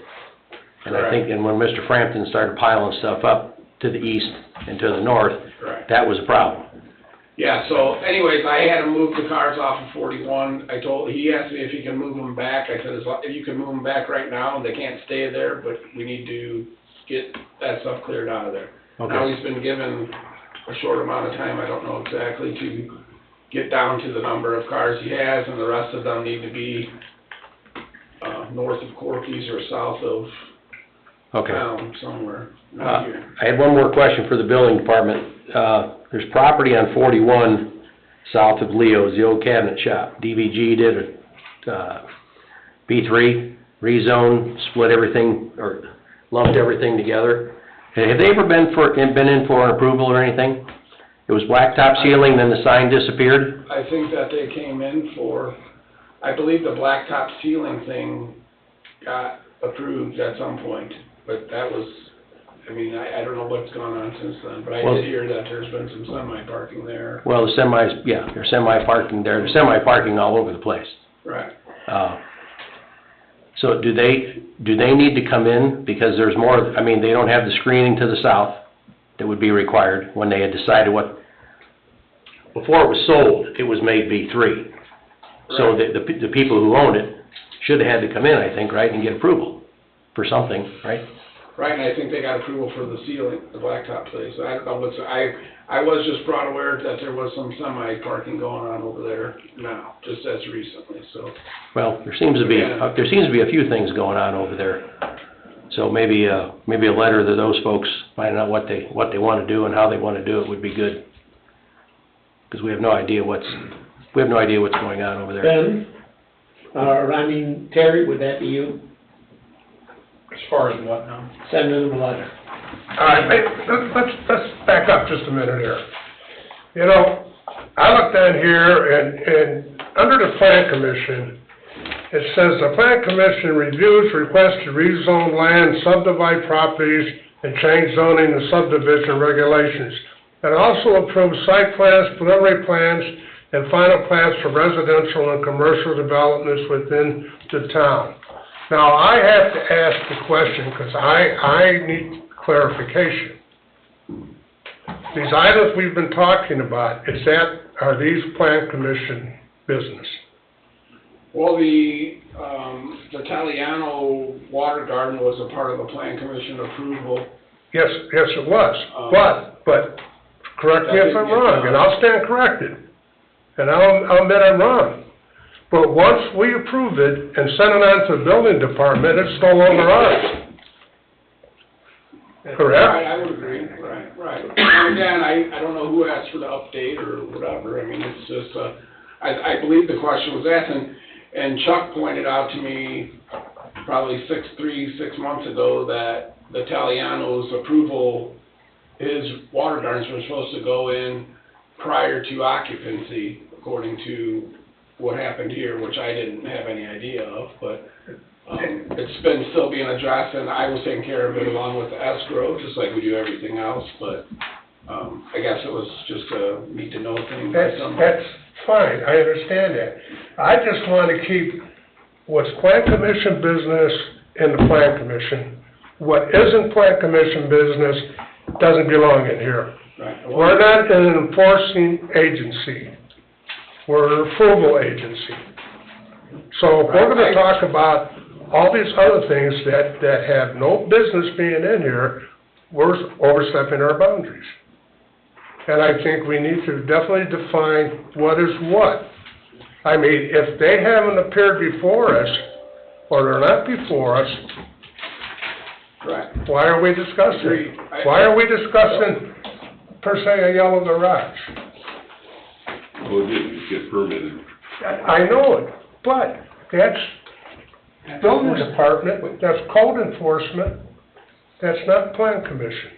And I think, and when Mr. Frampton started piling stuff up to the east and to the north, Correct. that was a problem. Yeah, so anyways, I had him move the cars off of 41. He asked me if he can move them back. I said, if you can move them back right now, they can't stay there, but we need to get that stuff cleared out of there. Okay. Now he's been given a short amount of time, I don't know exactly, to get down to the number of cars he has, and the rest of them need to be, north of Corky's or south of Okay. town somewhere, not here. I had one more question for the building department. There's property on 41 south of Leo's, the old cabinet shop. DVG did a B3 rezone, split everything, or lumped everything together. Have they ever been in for an approval or anything? It was blacktop ceiling, then the sign disappeared? I think that they came in for, I believe the blacktop ceiling thing got approved at some point, but that was, I don't know what's gone on since then, but I did hear that there's been some semi-parking there. Well, the semis, yeah, there's semi-parking there, there's semi-parking all over the place. Right. So do they need to come in, because there's more, they don't have the screening to the south that would be required when they had decided what, before it was sold, it was made B3. So the people who own it should have had to come in, I think, right, and get approval for something, right? Right, and I think they got approval for the ceiling, the blacktop place. I don't know what's, I was just brought aware that there was some semi-parking going on over there now, just as recently, so. Well, there seems to be a few things going on over there. So maybe a letter to those folks, finding out what they want to do and how they want to do it would be good. Because we have no idea what's going on over there. Ben, Terry, would that be you? As far as what now? Send them a letter. All right, let's back up just a minute here. You know, I looked down here, and under the Plan Commission, it says the Plan Commission reviews requests to rezone land, subdivide properties, and change zoning and subdivision regulations. It also approves site plans, preliminary plans, and final plans for residential and commercial developments within the town. Now, I have to ask the question, because I need clarification. These items we've been talking about, are these Plan Commission business? Well, the Taliano Water Garden was a part of the Plan Commission approval. Yes, it was. But correct me if I'm wrong, and I'll stand corrected. And I'll admit I'm wrong. But once we approve it and send it on to the building department, it's no longer ours. Correct? Right, I would agree, right. And again, I don't know who asked for the update or whatever, it's just, I believe the question was asked, and Chuck pointed out to me probably 6 months ago that the Taliano's approval, his water gardens were supposed to go in prior to occupancy, according to what happened here, which I didn't have any idea of, but it's been still being addressed, and I was taking care of it along with the escrow, just like we do everything else, but I guess it was just a need-to-know thing by somebody. That's fine, I understand that. I just want to keep what's Plan Commission business in the Plan Commission. What isn't Plan Commission business doesn't belong in here. Right. We're not an enforcing agency. We're an approval agency. So if we're going to talk about all these other things that have no business being in here, we're overstepping our boundaries. And I think we need to definitely define what is what. If they haven't appeared before us, or they're not before us, right. Why are we discussing? Why are we discussing, per se, a yellow garage? Buffalo didn't get permitted. I know it, but that's building department, that's code enforcement, that's not plan commission.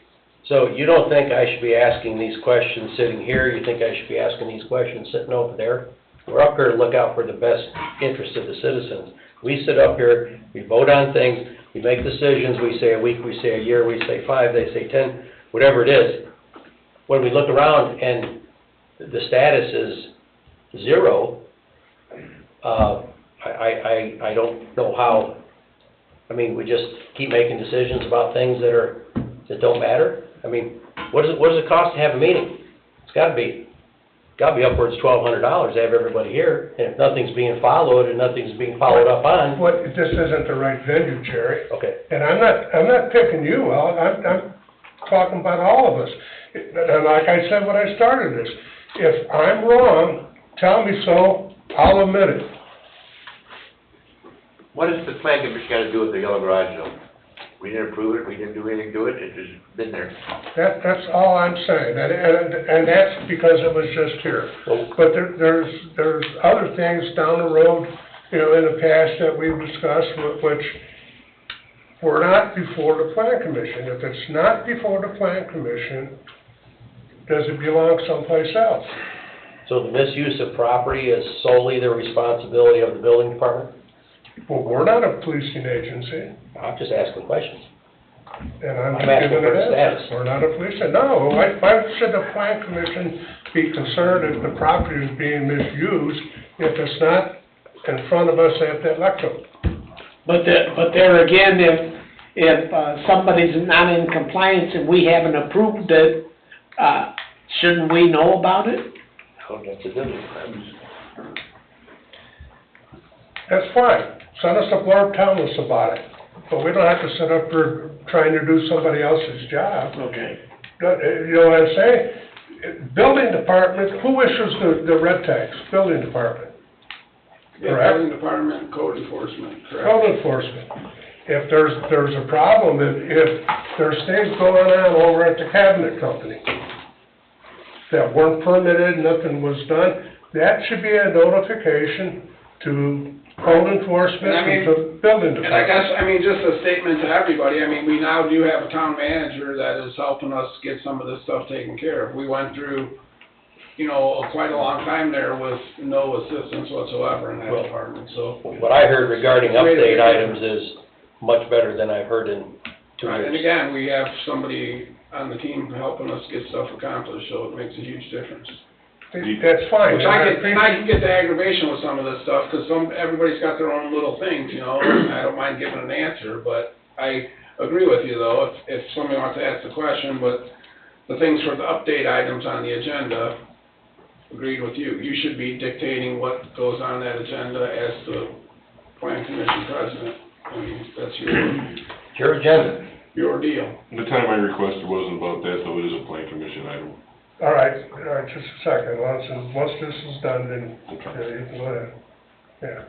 So you don't think I should be asking these questions sitting here, you think I should be asking these questions sitting over there? We're up here to look out for the best interest of the citizens. We sit up here, we vote on things, we make decisions, we say a week, we say a year, we say 5, they say 10, whatever it is. When we look around and the status is 0, I don't know how, I mean, we just keep making decisions about things that don't matter? I mean, what does it cost to have a meeting? It's gotta be upwards $1,200 to have everybody here, and if nothing's being followed and nothing's being followed up on. What, this isn't the right venue, Jerry. Okay. And I'm not picking you out, I'm talking about all of us. And like I said when I started this, if I'm wrong, tell me so, I'll admit it. What does the plan commission got to do with the yellow garage though? We didn't approve it, we didn't do anything to it, it's just been there. That's all I'm saying, and that's because it was just here. But there's other things down the road, you know, in the past that we've discussed, which were not before the plan commission. If it's not before the plan commission, does it belong someplace else? So the misuse of property is solely the responsibility of the building department? Well, we're not a policing agency. I'm just asking questions. And I'm I'm asking giving for it status. answer. We're not a police, no, why should the plan commission be concerned if the property is being misused if it's not in front of us at the electrical? But there again, if somebody's not in compliance and we haven't approved it, shouldn't we know about it? Oh, that's a good one. That's fine, send us a blurb telling us about it, but we don't have to sit up there trying to do somebody else's job. Okay. You know what I'm saying? Building department, who issues the red tags? Building department. Yeah, Correct. building department, code enforcement, correct. Code enforcement. If there's a problem, if there's things going on over at the cabinet company that weren't permitted, nothing was done, that should be a notification to code enforcement and to building department. And I guess, just a statement to everybody, we now do have a town manager that is helping us get some of this stuff taken care of. We went through, quite a long time there with no assistance whatsoever in that department, so. What I heard regarding update items is much better than I've heard in 2 years. And again, we have somebody on the team helping us get stuff accomplished, so it makes a huge difference. That's fine. Which I can get the aggravation with some of this stuff, because everybody's got their own little things, and I don't mind giving an answer, but I agree with you, though, if somebody wants to ask the question, but the things for the update items on the agenda, agreed with you. You should be dictating what goes on that agenda as the plan commission president. That's your agenda. Your deal. The time I requested wasn't about that, though, it is a plan commission item. All right, just a second, once this is done, then, you can go ahead. Yeah.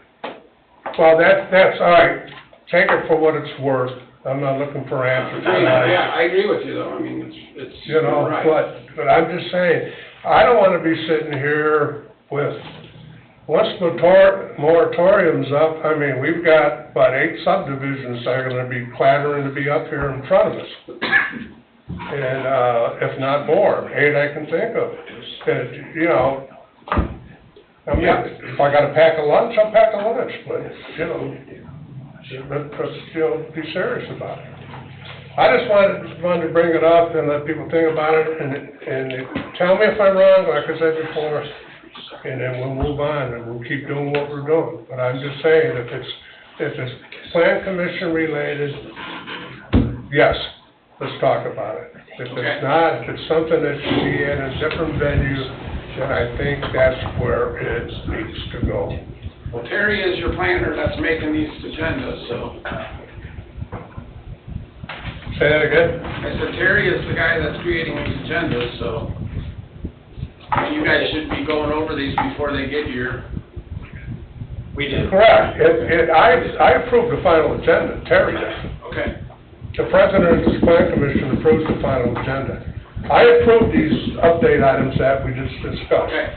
Well, that's, all right, take it for what it's worth, I'm not looking for answers. Yeah, I agree with you, though, it's, You know, right. but I'm just saying, I don't wanna be sitting here with, once moratorium's up, we've got, 8 subdivisions that are gonna be clattering to be up here in front of us. And, if not more, 8 I can think of. If I gotta pack a lunch, I'll pack a lunch, but, let's, be serious about it. I just wanted to bring it up and let people think about it, and tell me if I'm wrong, like I said before, and then we'll move on, and we'll keep doing what we're doing. But I'm just saying, if it's plan commission related, yes, let's talk about it. If it's not, if it's something that should be in a different venue, then I think that's where it needs to go. Well, Terry is your planner that's making these agendas, so. Say that again? I said Terry is the guy that's creating these agendas, so. You guys should be going over these before they get here. We do. Correct. I approved the final agenda, Terry did. Okay. The president of the plan commission approves the final agenda. I approved these update items that we just discussed. Okay.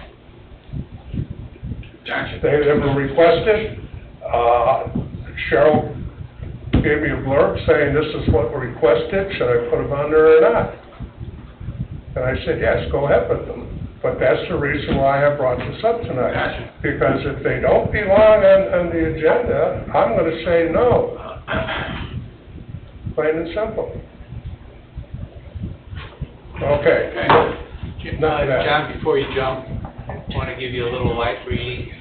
Gotcha. They never requested. Cheryl gave me a blurb saying, this is what we requested, should I put them on there or not? And I said, yes, go ahead with them. But that's the reason why I brought this up tonight. Gotcha. Because if they don't belong on the agenda, I'm gonna say no. Plain and simple. Okay. Not that. John, before you jump, I want to give you a little light reading.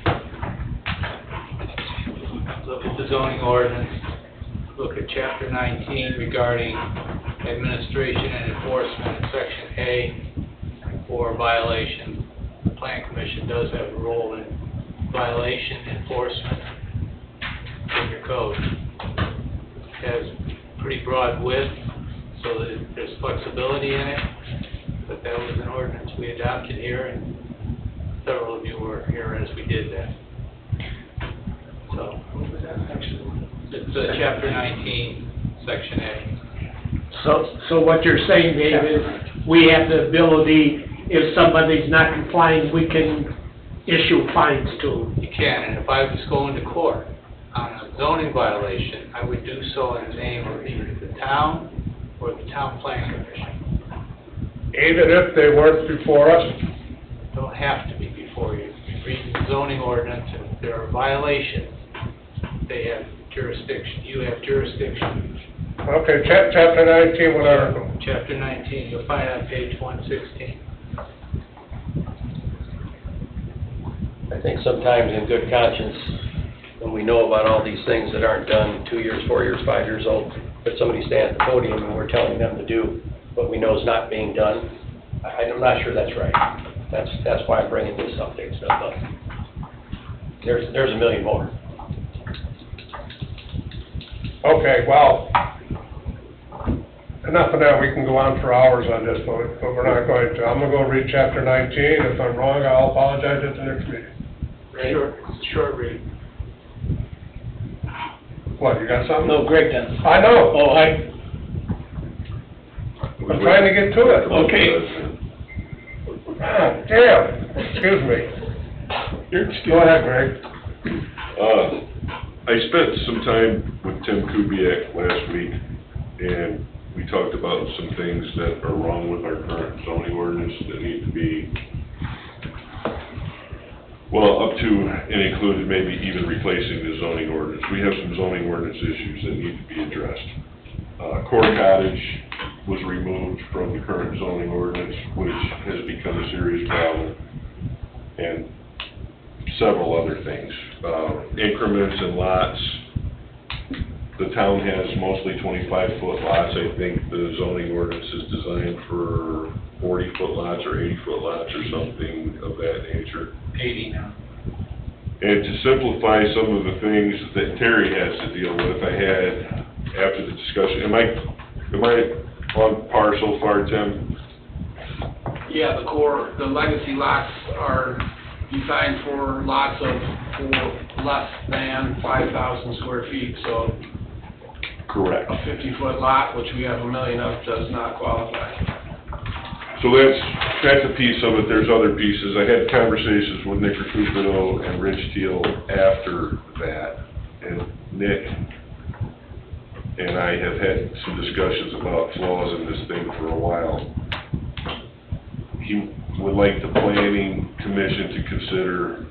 Look at the zoning ordinance, look at chapter 19 regarding administration and enforcement in section A for violation. The plan commission does have a role in violation enforcement in your code. It has pretty broad width, so that there's flexibility in it, but that was an ordinance we adopted here, and several of you were here as we did that. So, it's chapter 19, section A. So what you're saying, Dave, is we have the ability, if somebody's not complying, we can issue fines to them. You can, and if I was going to court on a zoning violation, I would do so in the name of either the town or the town plan commission. Even if they weren't before us? Don't have to be before you. You read the zoning ordinance, and if there are violations, they have jurisdiction, you have jurisdiction. Okay, chapter 19, what article? Chapter 19, you'll find it on page 116. I think sometimes in good conscience, when we know about all these things that aren't done 2 years, 4 years, 5 years old, that somebody stand at the podium and we're telling them to do what we know is not being done, I'm not sure that's right. That's why I'm bringing this up, Dave. There's a million more. Okay, well, enough of that, we can go on for hours on this, but we're not going to. I'm gonna go read chapter 19, if I'm wrong, I'll apologize at the next meeting. Short read. What, you got something? No, Greg does. I know. Oh, I'm trying to get to it. Okay. Ah, damn, excuse me. Go ahead, Greg. I spent some time with Tim Kubiak last week, and we talked about some things that are wrong with our current zoning ordinance that need to be, well, up to and included maybe even replacing the zoning ordinance. We have some zoning ordinance issues that need to be addressed. Core Cottage was removed from the current zoning ordinance, which has become a serious problem, and several other things. Increments and lots. The town has mostly 25-foot lots. I think the zoning ordinance is designed for 40-foot lots or 80-foot lots or something of that nature. 80 now. And to simplify some of the things that Terry has to deal with, I had, after the discussion, am I on par so far, Tim? Yeah, the legacy lots are designed for lots for less than 5,000 square feet, so Correct. a 50-foot lot, which we have a million of, does not qualify. So that's a piece of it. There's other pieces. I had conversations with Nick Recupero and Rich Teal after that, and Nick and I have had some discussions about flaws in this thing for a while. He would like the planning commission to consider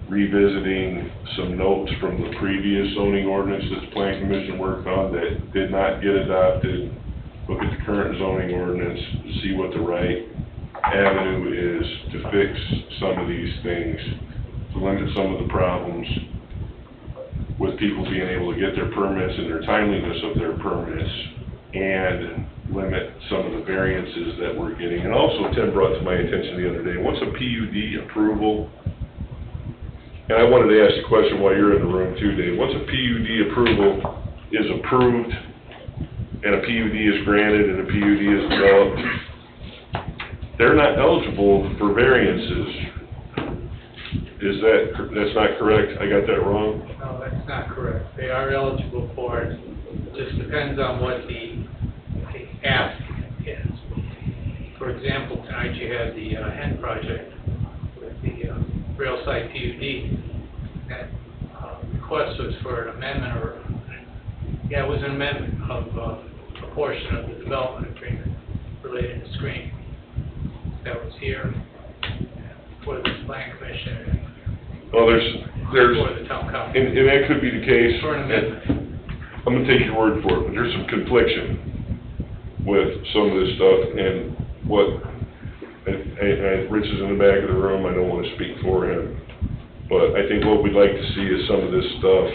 revisiting some notes from the previous zoning ordinance that the planning commission worked on that did not get adopted. Look at the current zoning ordinance, see what the right avenue is to fix some of these things, to limit some of the problems with people being able to get their permits and their timeliness of their permits, and limit some of the variances that we're getting. And also, Tim brought to my attention the other day, what's a PUD approval? And I wanted to ask the question while you're in the room too, Dave. Once a PUD approval is approved, and a PUD is granted, and a PUD is developed, they're not eligible for variances. That's not correct? I got that wrong? No, that's not correct. They are eligible for it. It just depends on what the ask is. For example, tonight you had the hen project with the rail side PUD. That request was for an amendment or, yeah, it was an amendment of a portion of the development agreement related to screening. That was here for the plan commission Well, there's, and for the town council. and that could be the case. For an amendment. I'm gonna take your word for it, but there's some confliction with some of this stuff and what, and Rich is in the back of the room, I don't wanna speak for him. But I think what we'd like to see is some of this stuff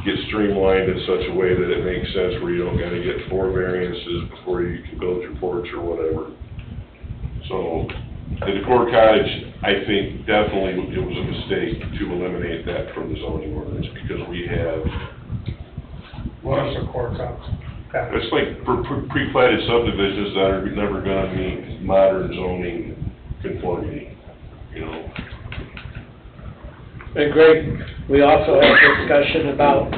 get streamlined in such a way that it makes sense where you don't gotta get 4 variances before you can build your porch or whatever. So, the decor cottage, I think definitely it was a mistake to eliminate that from the zoning ordinance because we have, What is the core council? it's like for pre-platted subdivisions that are never gonna meet modern zoning conformity, you know? And Greg, we also had discussion about,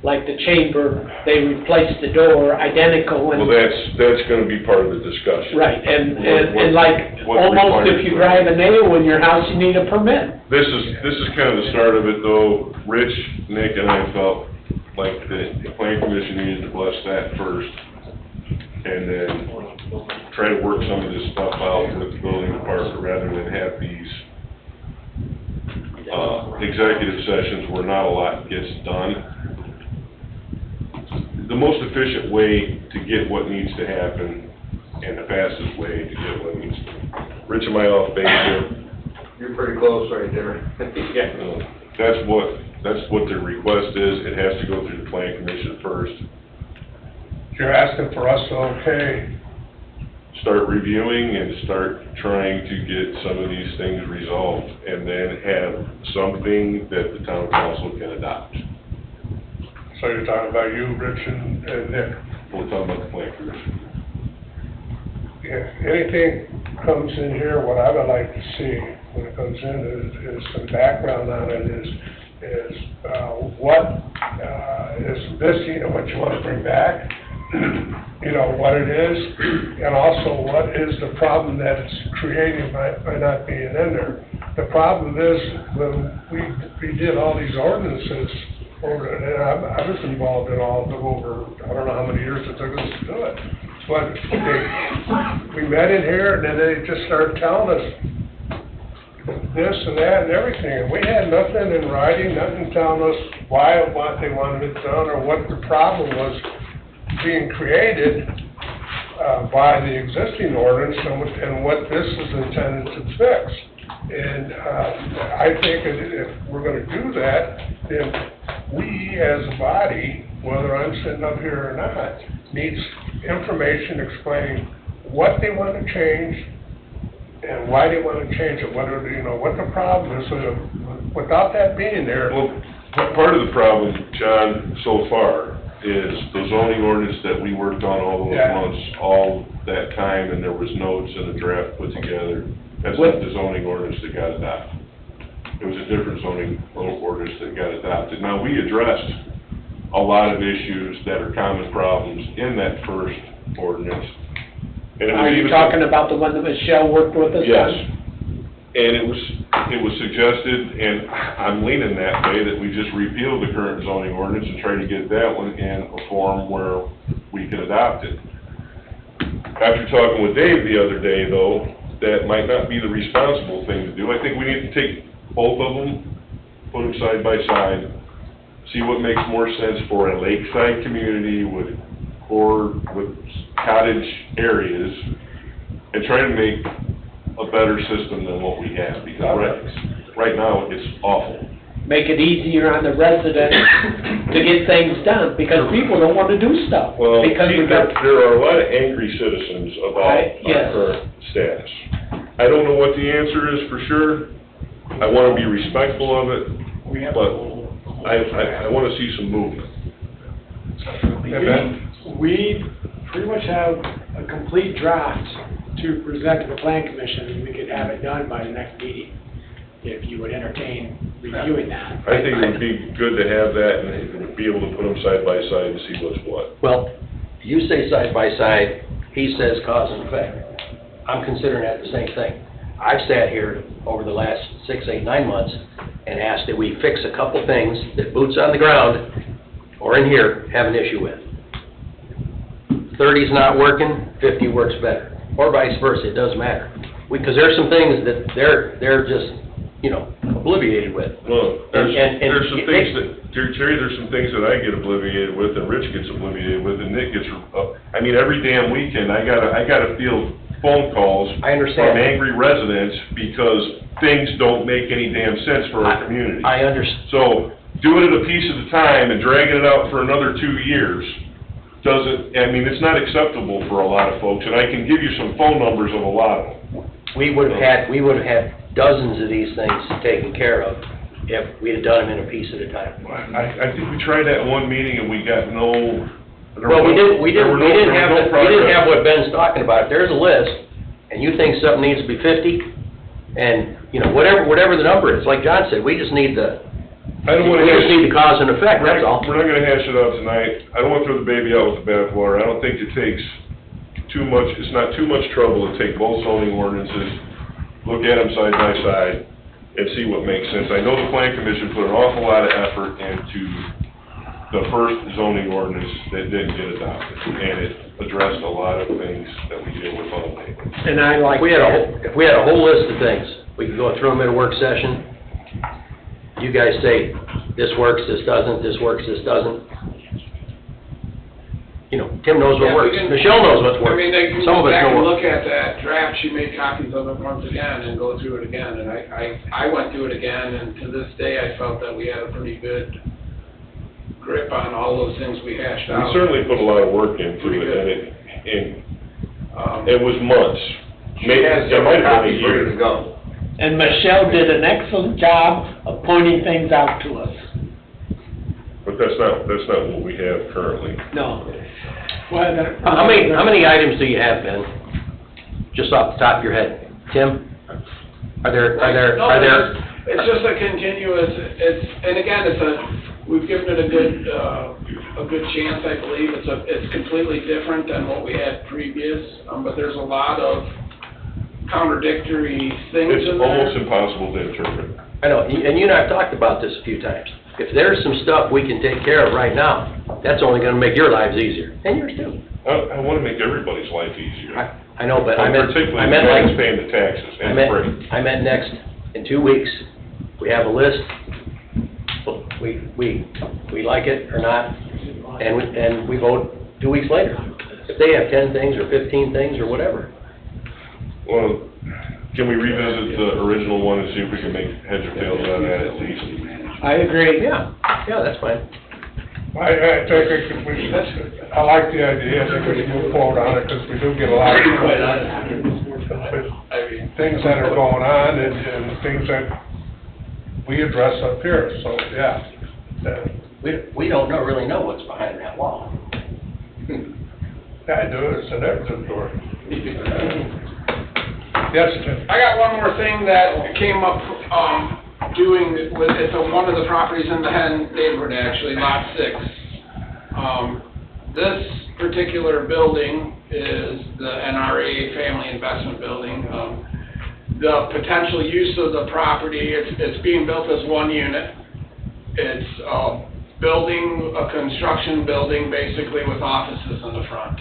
like the chamber, they replaced the door identical and. Well, that's gonna be part of the discussion. Right, and What- like, what almost if requires you for- drive a nail in your house, you need a permit. This is kind of the start of it, though. Rich, Nick, and I felt like the plan commission needed to bless that first, and then try to work some of this stuff out with the building department, rather than have these executive sessions where not a lot gets done. The most efficient way to get what needs to happen, and the fastest way to get what needs to. Rich, am I off base here? You're pretty close right there. Yeah. That's what the request is. It has to go through the plan commission first. You're asking for us to okay, Start reviewing and start trying to get some of these things resolved, and then have something that the town council can adopt. so you're talking about you, Rich, and Nick. We're talking about the plan commission. Yeah, anything comes in here, what I would like to see when it comes in is some background on it, is what is missing and what you want to bring back, you know, what it is, and also what is the problem that it's creating by not being in there. The problem is, when we did all these ordinances, and I was involved in all of them over, I don't know how many years it took us to do it. But we met in here, and then they just started telling us this and that and everything. And we had nothing in writing, nothing telling us why, what they wanted it done, or what the problem was being created by the existing ordinance and what this is intended to fix. And I think if we're gonna do that, then we as a body, whether I'm sitting up here or not, needs information explaining what they want to change and why they want to change it, what the problem is. So without that being there. Well, part of the problem, John, so far, is the zoning ordinance that we worked on all those months, all that time, and there was notes and a draft put together. That's not the zoning ordinance that got adopted. It was a different zoning ordinance that got adopted. Now, we addressed a lot of issues that are common problems in that first ordinance. And it was Are you even- talking about the one that Michelle worked with us on? Yes. And it was suggested, and I'm leaning that way, that we just repeal the current zoning ordinance and try to get that one in a form where we can adopt it. After talking with Dave the other day, though, that might not be the responsible thing to do. I think we need to take both of them, put them side by side, see what makes more sense for a lakeside community with cottage areas, and try to make a better system than what we have, because right now, it's awful. Make it easier on the residents to get things done, because people don't want to do stuff. Well, Because see, we got, there are a lot of angry citizens about yes. our current status. I don't know what the answer is for sure. I want to be respectful of it, but I want to see some movement. We pretty much have a complete draft to present to the plan commission, and we could have it done by the next meeting, if you would entertain reviewing that. I think it would be good to have that and be able to put them side by side and see what's what. Well, you say side by side, he says cause and effect. I'm considering that the same thing. I've sat here over the last 6, 8, 9 months and asked that we fix a couple things that boots on the ground or in here have an issue with. 30's not working, 50 works better, or vice versa, it doesn't matter. Because there's some things that they're just, you know, obliviated with. Well, there's And some things that, Terry, there's some things that I get obliviated with, and Rich gets obliviated with, and Nick gets, I mean, every damn weekend, I gotta field phone calls I understand. from angry residents because things don't make any damn sense for our community. I understand. So, doing it a piece at a time and dragging it out for another 2 years doesn't, I mean, it's not acceptable for a lot of folks, and I can give you some phone numbers of a lot of them. We would have had dozens of these things taken care of if we'd have done them in a piece at a time. I think we tried that one meeting and we got no... Well, we didn't have what Ben's talking about. There's a list, and you think something needs to be 50, and, you know, whatever the number is, like John said, we just need the cause and effect, that's all. We're not gonna hash it out tonight. I don't wanna throw the baby out with the bathwater. I don't think it takes too much, it's not too much trouble to take both zoning ordinances, look at them side by side, and see what makes sense. I know the Plan Commission put an awful lot of effort into the first zoning ordinance that didn't get adopted, and it addressed a lot of things that we deal with on a daily. And I like If we had a whole list of things, we could go through them in a work session. You guys say, this works, this doesn't, this works, this doesn't. You know, Tim knows what works, Michelle knows what works. I mean, they can Some go of us back know and what- look at that draft, she made copies of it once again and go through it again, and I went through it again, and to this day, I felt that we had a pretty good grip on all those things we hashed out. We certainly put a lot of work into it, and it was months. It might have been a year. And Michelle did an excellent job of pointing things out to us. But that's not what we have currently. No. Well, How many items do you have, Ben? Just off the top of your head. Tim? Are there? It's just a continuous, and again, we've given it a good chance, I believe. It's completely different than what we had previous, but there's a lot of contradictory things It's in there. almost impossible to interpret. I know, and you and I have talked about this a few times. If there's some stuff we can take care of right now, that's only gonna make your lives easier, and yours too. I wanna make everybody's life easier. I know, but I meant Particularly like, the guys paying the taxes and the freight. I meant next, in 2 weeks, we have a list, we like it or not, and we vote 2 weeks later. If they have 10 things or 15 things or whatever. Well, can we revisit the original one and see if we can make heads or tails out of that at least? I agree. Yeah, that's fine. I think I like the idea, I think we should move forward on it, because we do get a lot of things that are going on and things that we address up here, so, yeah. We don't really know what's behind that wall. I do, it's an exit door. Yes, Tim? I got one more thing that came up, it's on one of the properties in the Hen neighborhood, actually, lot 6. This particular building is the NRA Family Investment Building. The potential use of the property, it's being built as one unit. It's a construction building, basically with offices in the front.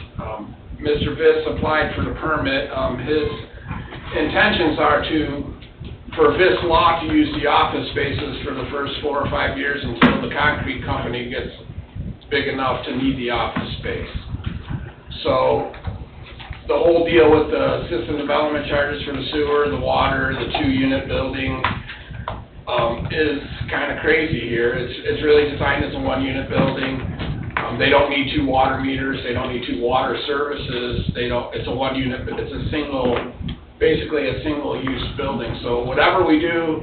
Mr. Viss applied for the permit. His intentions are for Viss Law to use the office spaces for the first 4 or 5 years until the concrete company gets big enough to need the office space. So the whole deal with the system development charges for the sewer, the water, the 2-unit building is kind of crazy here. It's really designed as a 1-unit building. They don't need 2 water meters. They don't need 2 water services. It's a 1-unit, but it's basically a single-use building. So whatever we do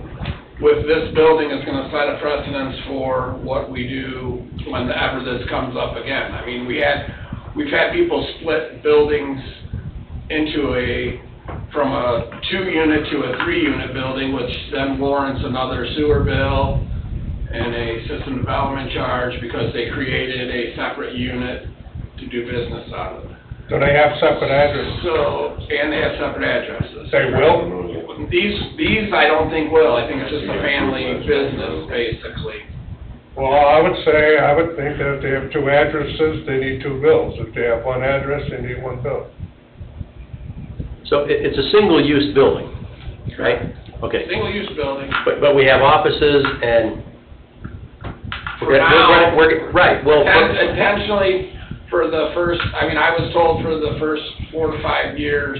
with this building is going to set a precedence for what we do whenever this comes up again. I mean, we've had people split buildings from a 2-unit to a 3-unit building, which then warrants another sewer bill and a system development charge because they created a separate unit to do business out of. Do they have separate addresses? And they have separate addresses. They will? These I don't think will, I think it's just a family business, basically. Well, I would think that if they have two addresses, they need two bills. If they have one address, they need one bill. So it's a single-use building, right? Okay. Single-use building. But we have offices and... For now. Right, well... Intentionally, for the first, I mean, I was told for the first 4 to 5 years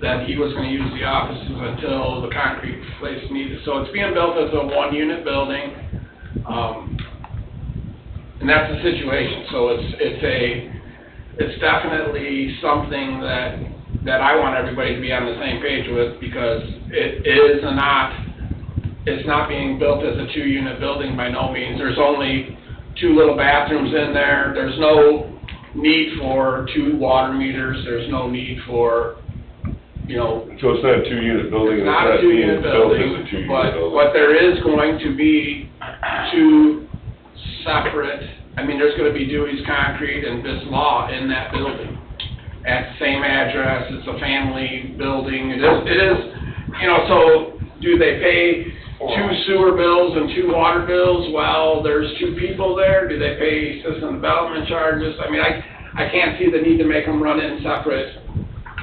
that he was gonna use the offices until the concrete place needed. So it's being built as a one-unit building, and that's the situation. So it's definitely something that I want everybody to be on the same page with, because it's not being built as a two-unit building by no means. There's only 2 little bathrooms in there. There's no need for 2 water meters. There's no need for, So it's not a two-unit building? It's not a two-unit building, but there is going to be 2 separate, I mean, there's gonna be Dewey's Concrete and Bis Law in that building at the same address. It's a family building. It is, so do they pay 2 sewer bills and 2 water bills while there's 2 people there? Do they pay system development charges? I mean, I can't see the need to make them run in separate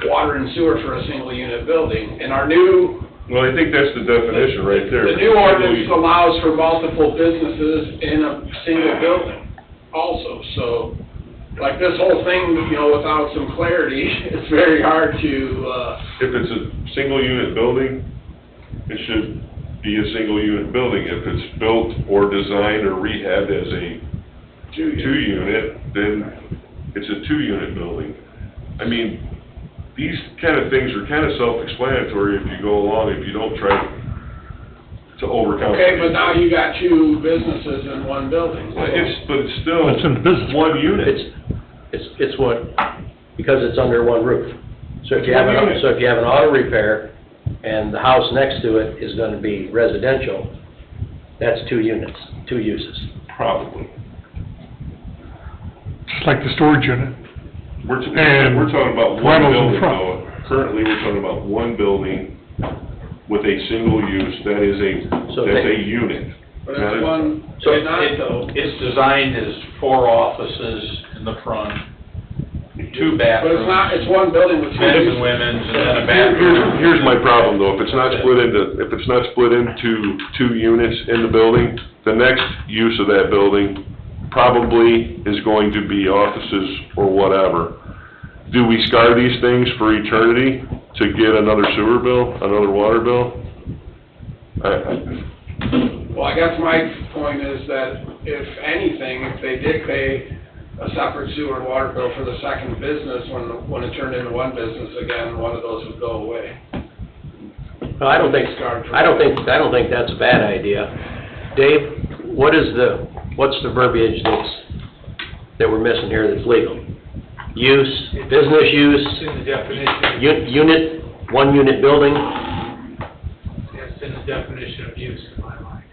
water and sewer for a single unit building. And our new... Well, I think that's the definition right there. The new ordinance allows for multiple businesses in a single building also. So, like this whole thing, without some clarity, it's very hard to... If it's a single unit building, it should be a single unit building. If it's built or designed or rehabbed as a two-unit, then it's a 2-unit building. I mean, these kind of things are kind of self-explanatory if you go along, if you don't try to overcomplicate. Okay, but now you got 2 businesses in one building. But it's still It's in the business. one unit. It's what, because it's under one roof. So if you have an auto repair and the house next to it is gonna be residential, that's 2 units, 2 uses. Probably. Just like the storage unit. We're talking about one rentals in building, front. though. Currently, we're talking about one building with a single use, that's a unit. But it's one, So it's not though. it's designed as 4 offices in the front, 2 But bathrooms. it's not, it's one building with 2 Men's and women's, and then a bathroom. Here's my problem, though. If it's not split into 2 units in the building, the next use of that building probably is going to be offices or whatever. Do we scar these things for eternity to get another sewer bill, another water bill? Well, I guess my point is that if anything, if they did pay a separate sewer and water bill for the second business, when it turned into one business again, one of those would go away. No, I don't think that's a bad idea. Dave, what's the verbiage that we're missing here that's legal? Use, business use, It's in the definition. unit, 1-unit building? It's in the definition of use in my mind.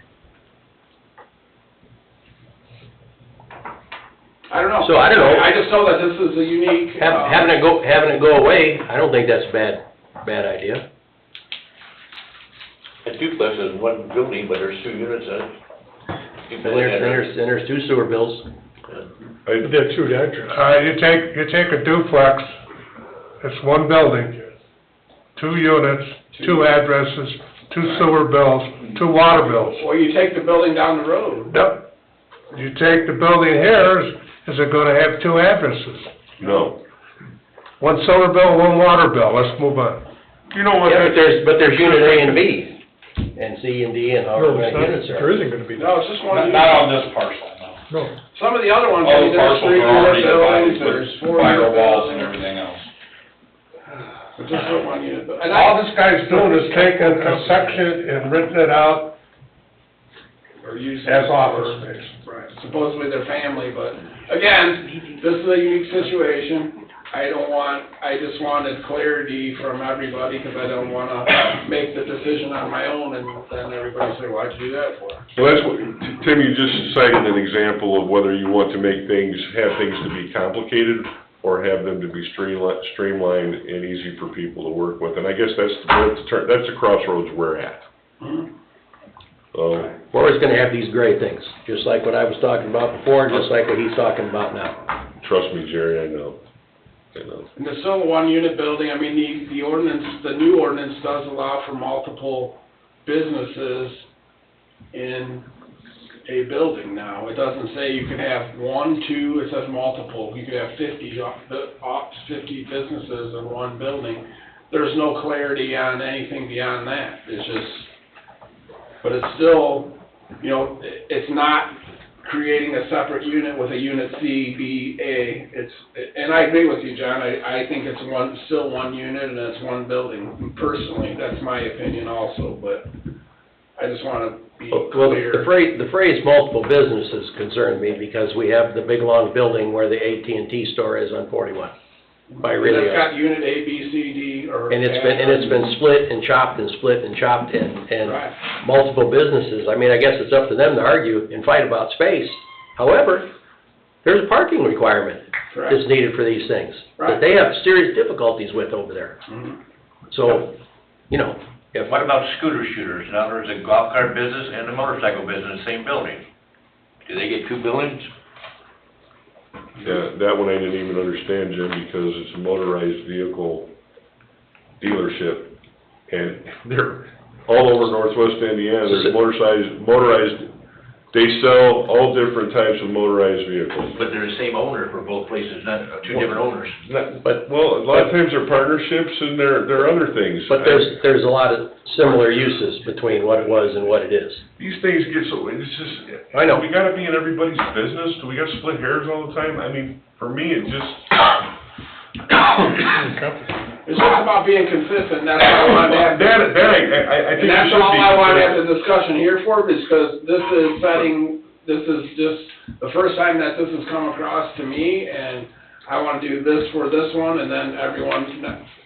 I don't know. So, I don't know. I just know that this is a unique... Having it go away, I don't think that's a bad idea. A duplex is one building, but there's 2 units in it. And there's 2 sewer bills. They're 2 addresses. You take a duplex, it's one building, 2 units, 2 addresses, 2 sewer bills, 2 water bills. Or you take the building down the road. Yep. You take the building here, is it gonna have 2 addresses? No. 1 sewer bill, 1 water bill, let's move on. You know what? Yeah, but there's unit A and B, and C and D, and however many units there are. There isn't gonna be. No, it's just one unit. Not on this parcel, no. No. Some of the other ones, All I mean, the there's parcels 3 are already unit buildings, divided there's with 4 unit firewalls and buildings. everything else. But just for 1 unit. And All this guy's doing is taking a section and written it out Or uses as office for- space. Right, supposedly they're family, but again, this is a unique situation. I just wanted clarity from everybody, because I don't wanna make the decision on my own, and then everybody say, why'd you do that for? Well, that's what, Tim, you just cited an example of whether you want to have things to be complicated or have them to be streamlined and easy for people to work with. And I guess that's the crossroads we're at. We're always gonna have these gray things, just like what I was talking about before, and just like what he's talking about now. Trust me, Jerry, I know. And it's still a one-unit building, I mean, the ordinance, the new ordinance does allow for multiple businesses in a building now. It doesn't say you can have 1, 2, it says multiple. You could have 50 businesses in one building. There's no clarity on anything beyond that. It's just, but it's still, you know, it's not creating a separate unit with a unit C, B, A. And I agree with you, John. I think it's still one unit and it's one building. Personally, that's my opinion also, but I just want to be clear. The phrase multiple businesses concerned me because we have the big long building where the AT&T store is on 41. By really. It's got unit A, B, C, D, or. And it's been split and chopped and split and chopped and Right. multiple businesses. I mean, I guess it's up to them to argue and fight about space. However, there's a parking requirement Correct. that's needed for these things. Right. That they have serious difficulties with over there. Mhm. So, you know, if. What about scooter shooters? Now, there's a golf cart business and a motorcycle business in the same building. Do they get 2 buildings? Yeah, that one I didn't even understand, Jim, because it's a motorized vehicle dealership, and they're all over northwest Indiana, there's motorized, they sell all different types of motorized vehicles. But they're the same owner for both places, not 2 different owners. Well, a lot of times they're partnerships and they're other things. But there's a lot of similar uses between what it was and what it is. These things get so, it's just, I know. we gotta be in everybody's business, do we gotta split hairs all the time? I mean, for me, it just. It's just about being consistent, that's all I wanted to have. I think And that's we should all be I wanted to have consistent. the discussion here for, because this is just the first time that this has come across to me, and I want to do this for this one, and then everyone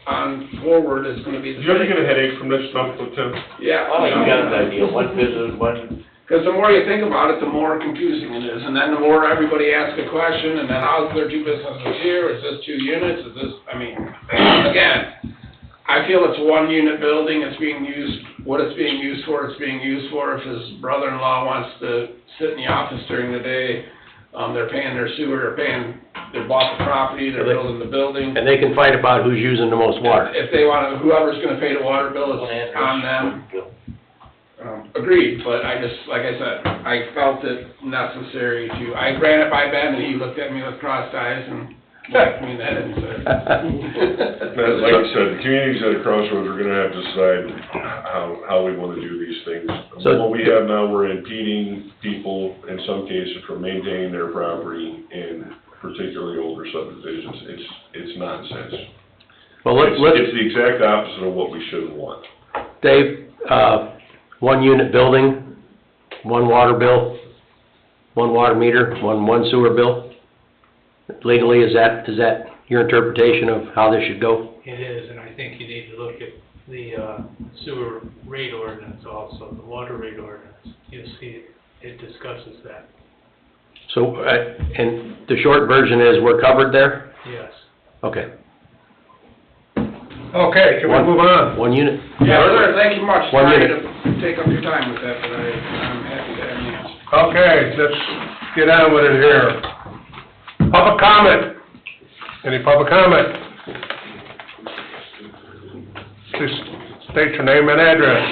on forward is gonna be the Did you ever same. get a headache from this stuff, Tim? Yeah. Oh, you got an idea, one business, one. Because the more you think about it, the more confusing it is, and then the more everybody asks a question, and then how's there 2 businesses here, is this 2 units, is this, I mean, again, I feel it's a 1-unit building, it's being used, what it's being used for, it's being used for. If his brother-in-law wants to sit in the office during the day, they're paying their sewer, they bought the property, they're building the building. And they can fight about who's using the most water. If they want to, whoever's gonna pay the water bill, it's on them. Agreed, but I just, like I said, I felt it necessary to, I ran it by Ben and he looked at me with crossed eyes and looked me in the head and said. Like you said, the communities at a crossroads are gonna have to decide how we wanna do these things. So- What we have now, we're impeding people, in some cases, from maintaining their property in particularly older subdivisions. It's nonsense. Well, It's the exact opposite of what we should want. Dave, 1-unit building, 1 water bill, 1 water meter, 1 sewer bill. Legally, is that your interpretation of how this should go? It is, and I think you need to look at the sewer rate ordinance also, the water rate ordinance. You'll see it discusses that. So, and the short version is we're covered there? Yes. Okay. Okay, can we move on? 1 unit? Yeah, sir, thank you much. 1 Sorry minute. to take up your time with that, but I'm happy to have an answer. Okay, let's get on with it here. Public comment. Any public comment? Please state your name and address.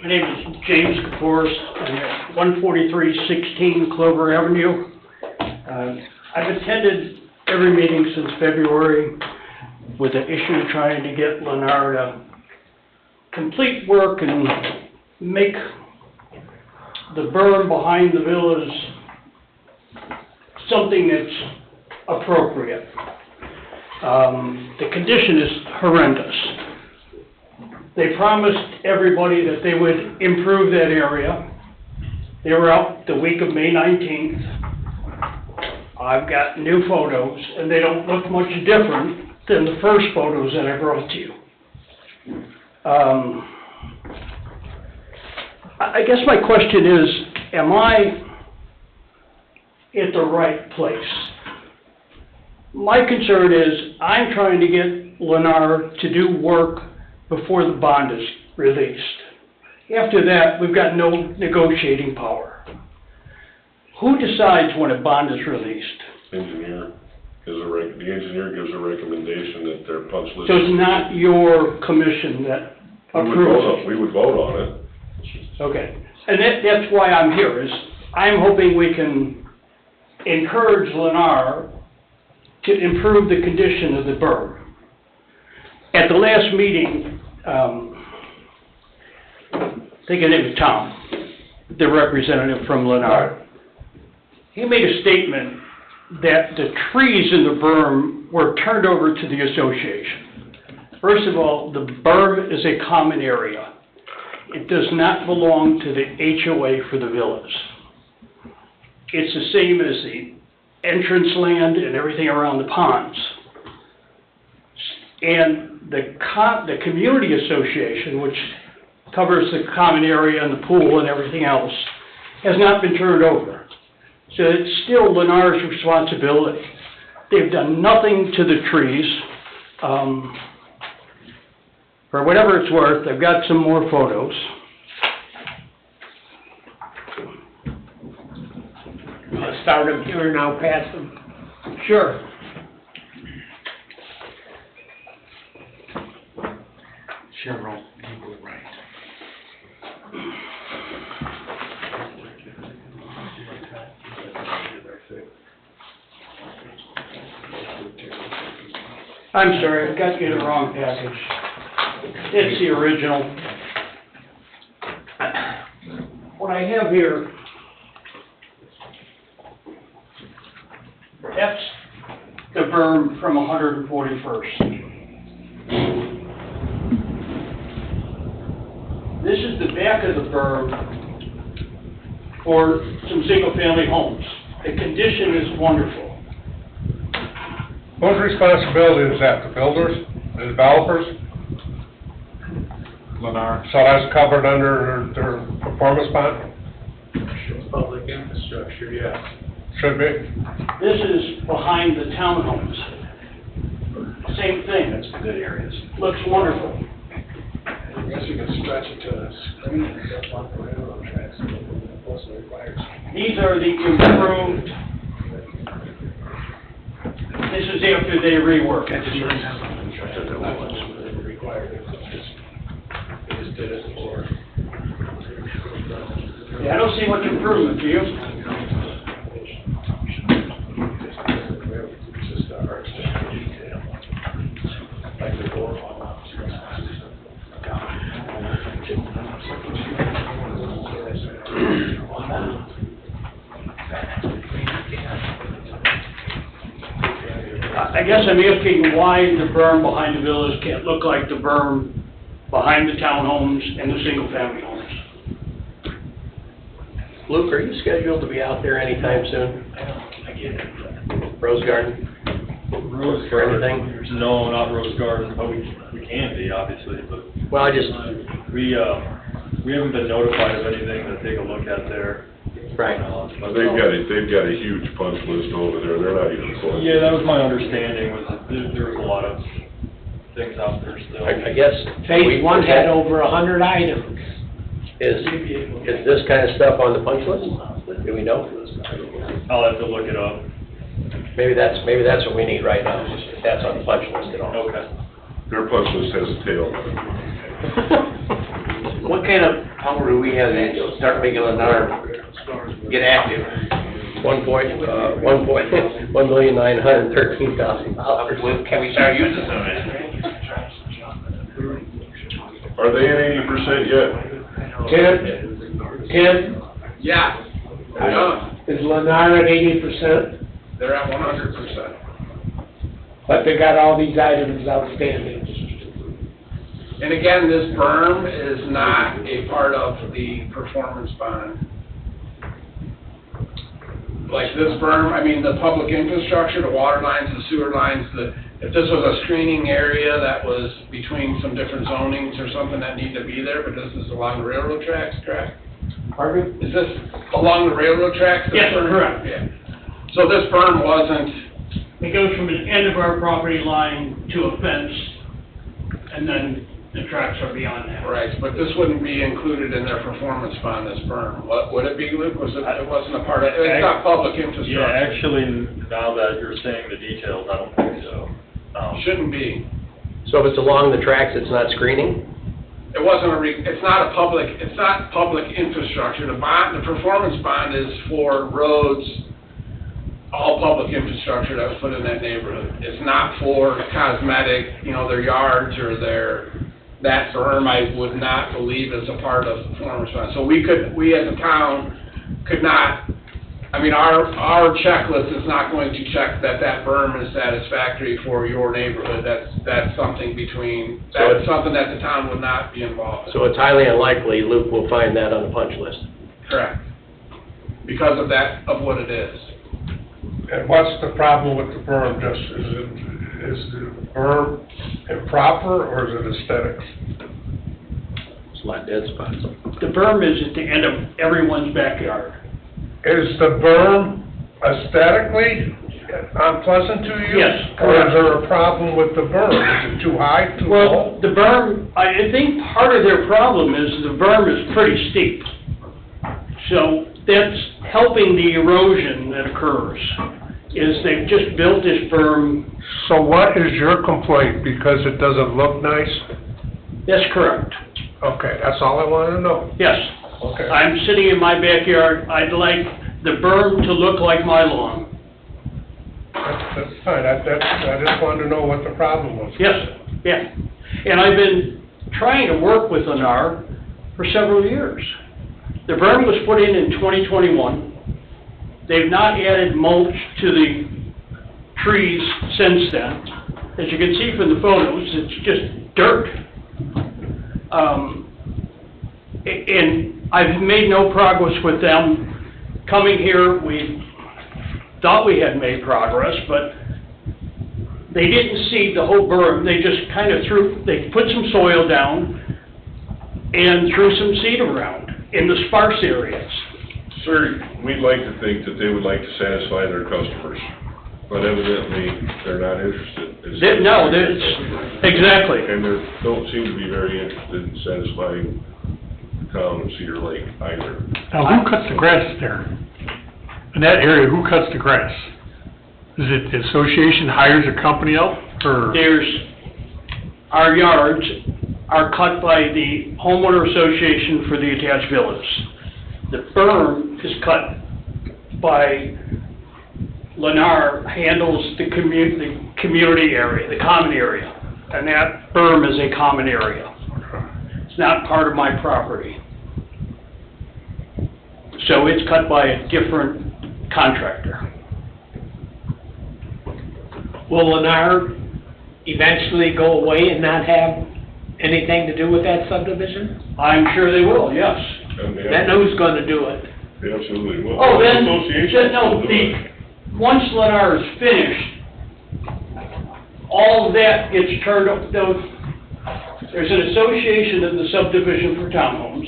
My name is James Kaporis, I'm at 14316 Clover Avenue. I've attended every meeting since February with the issue trying to get Lennar to complete work and make the berm behind the villas something that's appropriate. The condition is horrendous. They promised everybody that they would improve that area. They were out the week of May 19th. I've got new photos, and they don't look much different than the first photos that I brought to you. I guess my question is, at the right place. My concern is, I'm trying to get Lennar to do work before the bond is released. After that, we've got no negotiating power. Who decides when a bond is released? Engineer the engineer gives a recommendation that their punch list. So it's not your commission that approves it? We would vote on it. Okay, and that's why I'm here, is I'm hoping we can encourage Lennar to improve the condition of the berm. At the last meeting, I think his name was Tom, the representative from Lennar. He made a statement that the trees in the berm were turned over to the association. First of all, the berm is a common area. It does not belong to the HOA for the villas. It's the same as the entrance land and everything around the ponds. And the community association, which covers the common area and the pool and everything else, has not been turned over. So it's still Lennar's responsibility. They've done nothing to the trees. For whatever it's worth, I've got some more photos. I'll start them here and I'll pass them. Sure. Chevron, people right. I'm sorry, I got you the wrong package. It's the original. What I have here, that's the berm from 141st. This is the back of the berm for some single-family homes. The condition is wonderful. Whose responsibility is that, the builders, the developers? Lennar. So that's covered under their performance bond? Public infrastructure, yes. Should be. This is behind the townhomes. Same thing. That's the good areas. Looks wonderful. I guess you can stretch it to a screen and stuff on the railroad tracks, plus the required. These are the improved, this is after they rework it. They just did it for. Yeah, I don't see much improvement, do you? It's just a hard detail. Like the door on I guess I'm asking why the berm behind the villas can't look like the berm behind the townhomes and the single-family homes. Luke, are you scheduled to be out there anytime soon? I get it. Rose Garden? Rose For Garden? anything? No, not Rose Garden, but we can be, obviously, but Well, I just, we haven't been notified of anything to take a look at there. right. They've got a huge punch list over there, they're not even close. Yeah, that was my understanding, was that there was a lot of things out there still. I guess. Phase one had over 100 items. Is this kind of stuff on the punch list? Do we know? I'll have to look it up. Maybe that's what we need right now, if that's on the punch list at all. Okay. Their punch list has a tail. What kind of power do we have to start making Lennar get active? $1,913,000. Can we start using some of it? Are they at 80% yet? Tim, Yeah, is Lennar at 80%? they're at 100%. But they got all these items outstanding. And again, this berm is not a part of the performance bond. Like this berm, I mean, the public infrastructure, the water lines, the sewer lines, if this was a screening area that was between some different zonings or something that need to be there, but this is along the railroad tracks, correct? Pardon? Is this along the railroad tracks? this Yes, berm? correct. Yeah. So this berm wasn't, It goes from the end of our property line to a fence, and then the tracks are beyond that. right, but this wouldn't be included in their performance bond, this berm. What, would it be, Luke? It wasn't a part of, it's not public infrastructure. Yeah, actually, now that you're saying the details, I don't think so. Shouldn't be. So if it's along the tracks, it's not screening? It wasn't it's not public infrastructure. The bond, the performance bond is for roads, all public infrastructure that was put in that neighborhood. It's not for cosmetic, their yards or that berm, I would not believe is a part of the performance bond. So we as a town could not, our checklist is not going to check that berm is satisfactory for your neighborhood. That's something something that the town would not be involved in. So it's highly unlikely Luke will find that on the punch list. Correct. Because of what it is. And what's the problem with the berm? Is the berm improper or is it aesthetics? It's a lot of dead spots. The berm is at the end of everyone's backyard. Is the berm aesthetically unpleasant to you? Yes, Or is correct. there a problem with the berm? Is it too high, too Well, low? the berm, I think part of their problem is the berm is pretty steep. So that's helping the erosion that occurs, is they've just built this berm. So what is your complaint? Because it doesn't look nice? That's correct. Okay, that's all I wanted to know. Yes. Okay. I'm sitting in my backyard, I'd like the berm to look like my lawn. That's fine. I just wanted to know what the problem was. Yes, yeah. And I've been trying to work with Lennar for several years. The berm was put in 2021. They've not added mulch to the trees since then. As you can see from the photos, it's just dirt. And I've made no progress with them. Coming here, we thought we had made progress, but they didn't seed the whole berm. They just kind of they put some soil down and threw some seed around in the sparse areas. Sir, we'd like to think that they would like to satisfy their customers, but evidently they're not interested. No, exactly. And they don't seem to be very interested in satisfying the town of Cedar Lake either. Now, who cuts the grass there? In that area, who cuts the grass? Is it the association hires a company out, or? Our yards are cut by the homeowner association for the attached villas. The berm is cut by Lennar, handles the community area, the common area, and that berm is a common area. It's not part of my property. So it's cut by a different contractor. Will Lennar eventually go away and not have anything to do with that subdivision? I'm sure they will, yes. Then who's gonna do it? They absolutely will. Oh, then, The association no, will do it. once Lennar is finished, all of that gets turned up, there's an association of the subdivision for townhomes.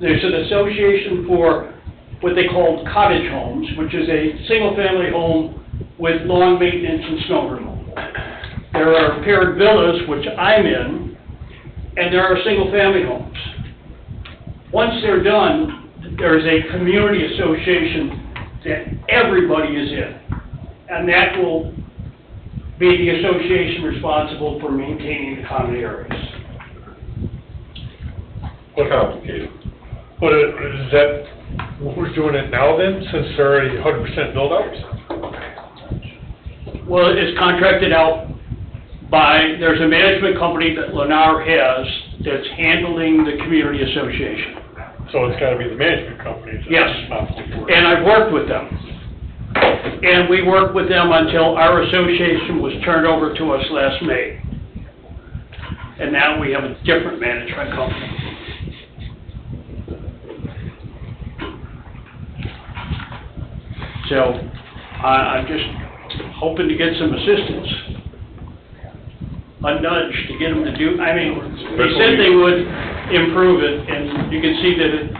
There's an association for what they call cottage homes, which is a single-family home with lawn maintenance and snow removal. There are paired villas, which I'm in, and there are single-family homes. Once they're done, there's a community association that everybody is in, and that will be the association responsible for maintaining the common areas. What complicated? But is that, who's doing it now then, since they're already 100% built out? Well, it's contracted out by, there's a management company that Lennar has that's handling the community association. So it's gotta be the management company that's Yes. responsible for it. And I've worked with them. And we worked with them until our association was turned over to us last May. And now we have a different management company. So, I'm just hoping to get some assistance. A nudge to get them to do, they said they would improve it, and you can see that it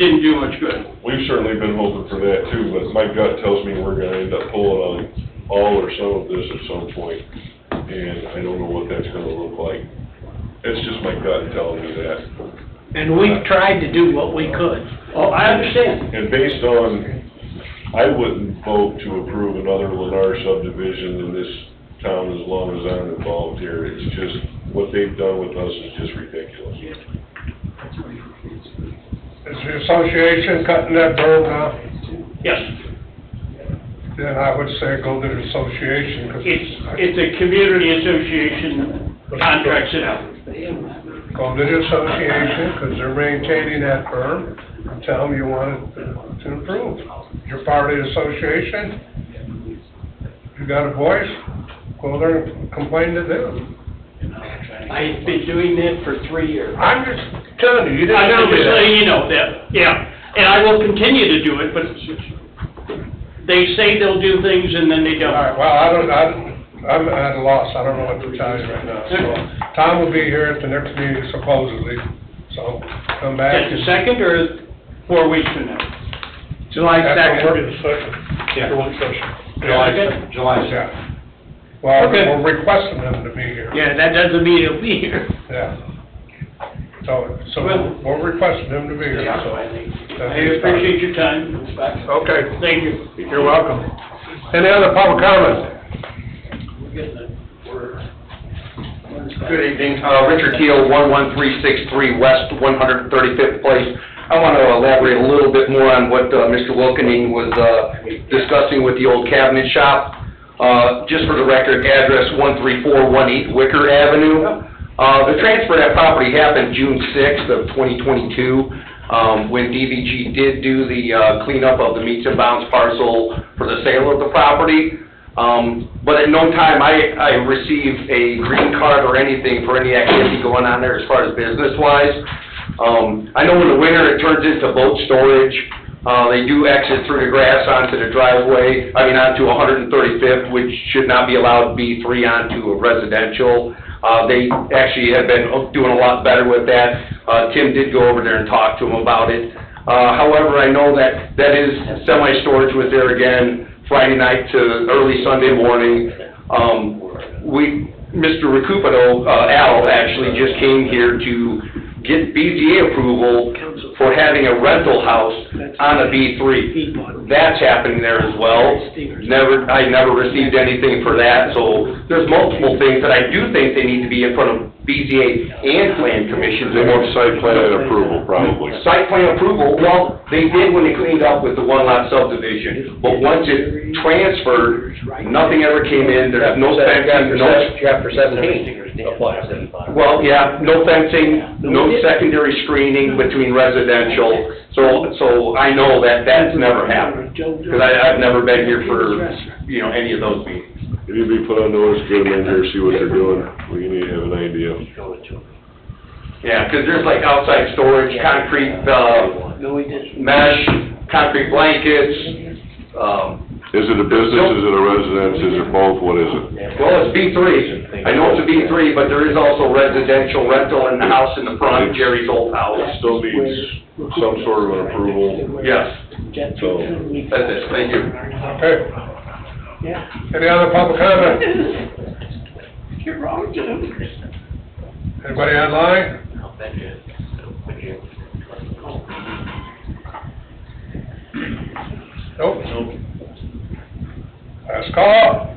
didn't do much good. We've certainly been hoping for that too, but my gut tells me we're gonna end up pulling on all or some of this at some point, and I don't know what that's gonna look like. It's just my gut telling me that. And we've tried to do what we could. Oh, I understand. And based on, I wouldn't vote to approve another Lennar subdivision in this town as long as I'm involved here. It's just, what they've done with us is just ridiculous. Is the association cutting that berm now? Yes. Then I would say go to the association, 'cause It's a community association contracts it out. go to the association, 'cause they're maintaining that berm, and tell them you want it to improve. You're part of the association, you got a voice, go there and complain to them. I've been doing that for 3 years. I'm just telling you, you didn't I know, do just that. letting you know that, yeah. And I will continue to do it, but they say they'll do things and then they don't. All right, well, I'm at a loss, I don't know what to tell you right now, so, Tom will be here at the next meeting supposedly, so, come back. At the second or 4 weeks from now? July After work 2nd. the session, Yeah. after work session. July Yeah. Well, Okay. we're requesting them to be here. Yeah, that doesn't mean he'll be here. Yeah. So we're requesting them to be here, so. I appreciate your time. Okay, Thank you. you're welcome. Any other public comment? Good evening, Richard Keel, 11363 West 135th Place. I want to elaborate a little bit more on what Mr. Wilkening was discussing with the old cabinet shop. Just for the record, address 13418 Wicker Avenue. The transfer of that property happened June 6th of 2022, when DVG did do the cleanup of the meets and bounds parcel for the sale of the property. But at no time I received a green card or anything for any activity going on there as far as business-wise. I know in the winter it turns into boat storage. They do exit through the grass onto the driveway, onto 135th, which should not be allowed B3 onto a residential. They actually have been doing a lot better with that. Tim did go over there and talk to them about it. However, I know that is semi-storage was there again Friday night to early Sunday morning. Mr. Recupero, Al, actually just came here to get BZA approval for having a rental house on a B3. That's happening there as well. I never received anything for that, so there's multiple things that I do think they need to be in front of BZA and Plan Commission. They want site plan approval, probably. Site plan approval, well, they did when they cleaned up with the one-lot subdivision, but once it transferred, nothing ever came in, there's no fencing, no... Chapter 17 applies. Well, yeah, no fencing, no secondary screening between residential, so I know that that's never happened, because I've never been here for, any of those meetings. You need to be put on notice, get them in here, see what they're doing, we need to have an idea. Yeah, because there's like outside storage, concrete, mesh, concrete blankets, Is it a business, is it a residence, is it both, what is it? well, it's B3. I know it's a B3, but there is also residential rental in the house in the front, Jerry's old house. It still needs some sort of an approval. Yes, So, that's it, thank you. Okay. Any other public comment? You're wrong, Jim. Anybody online? Nope. Last call.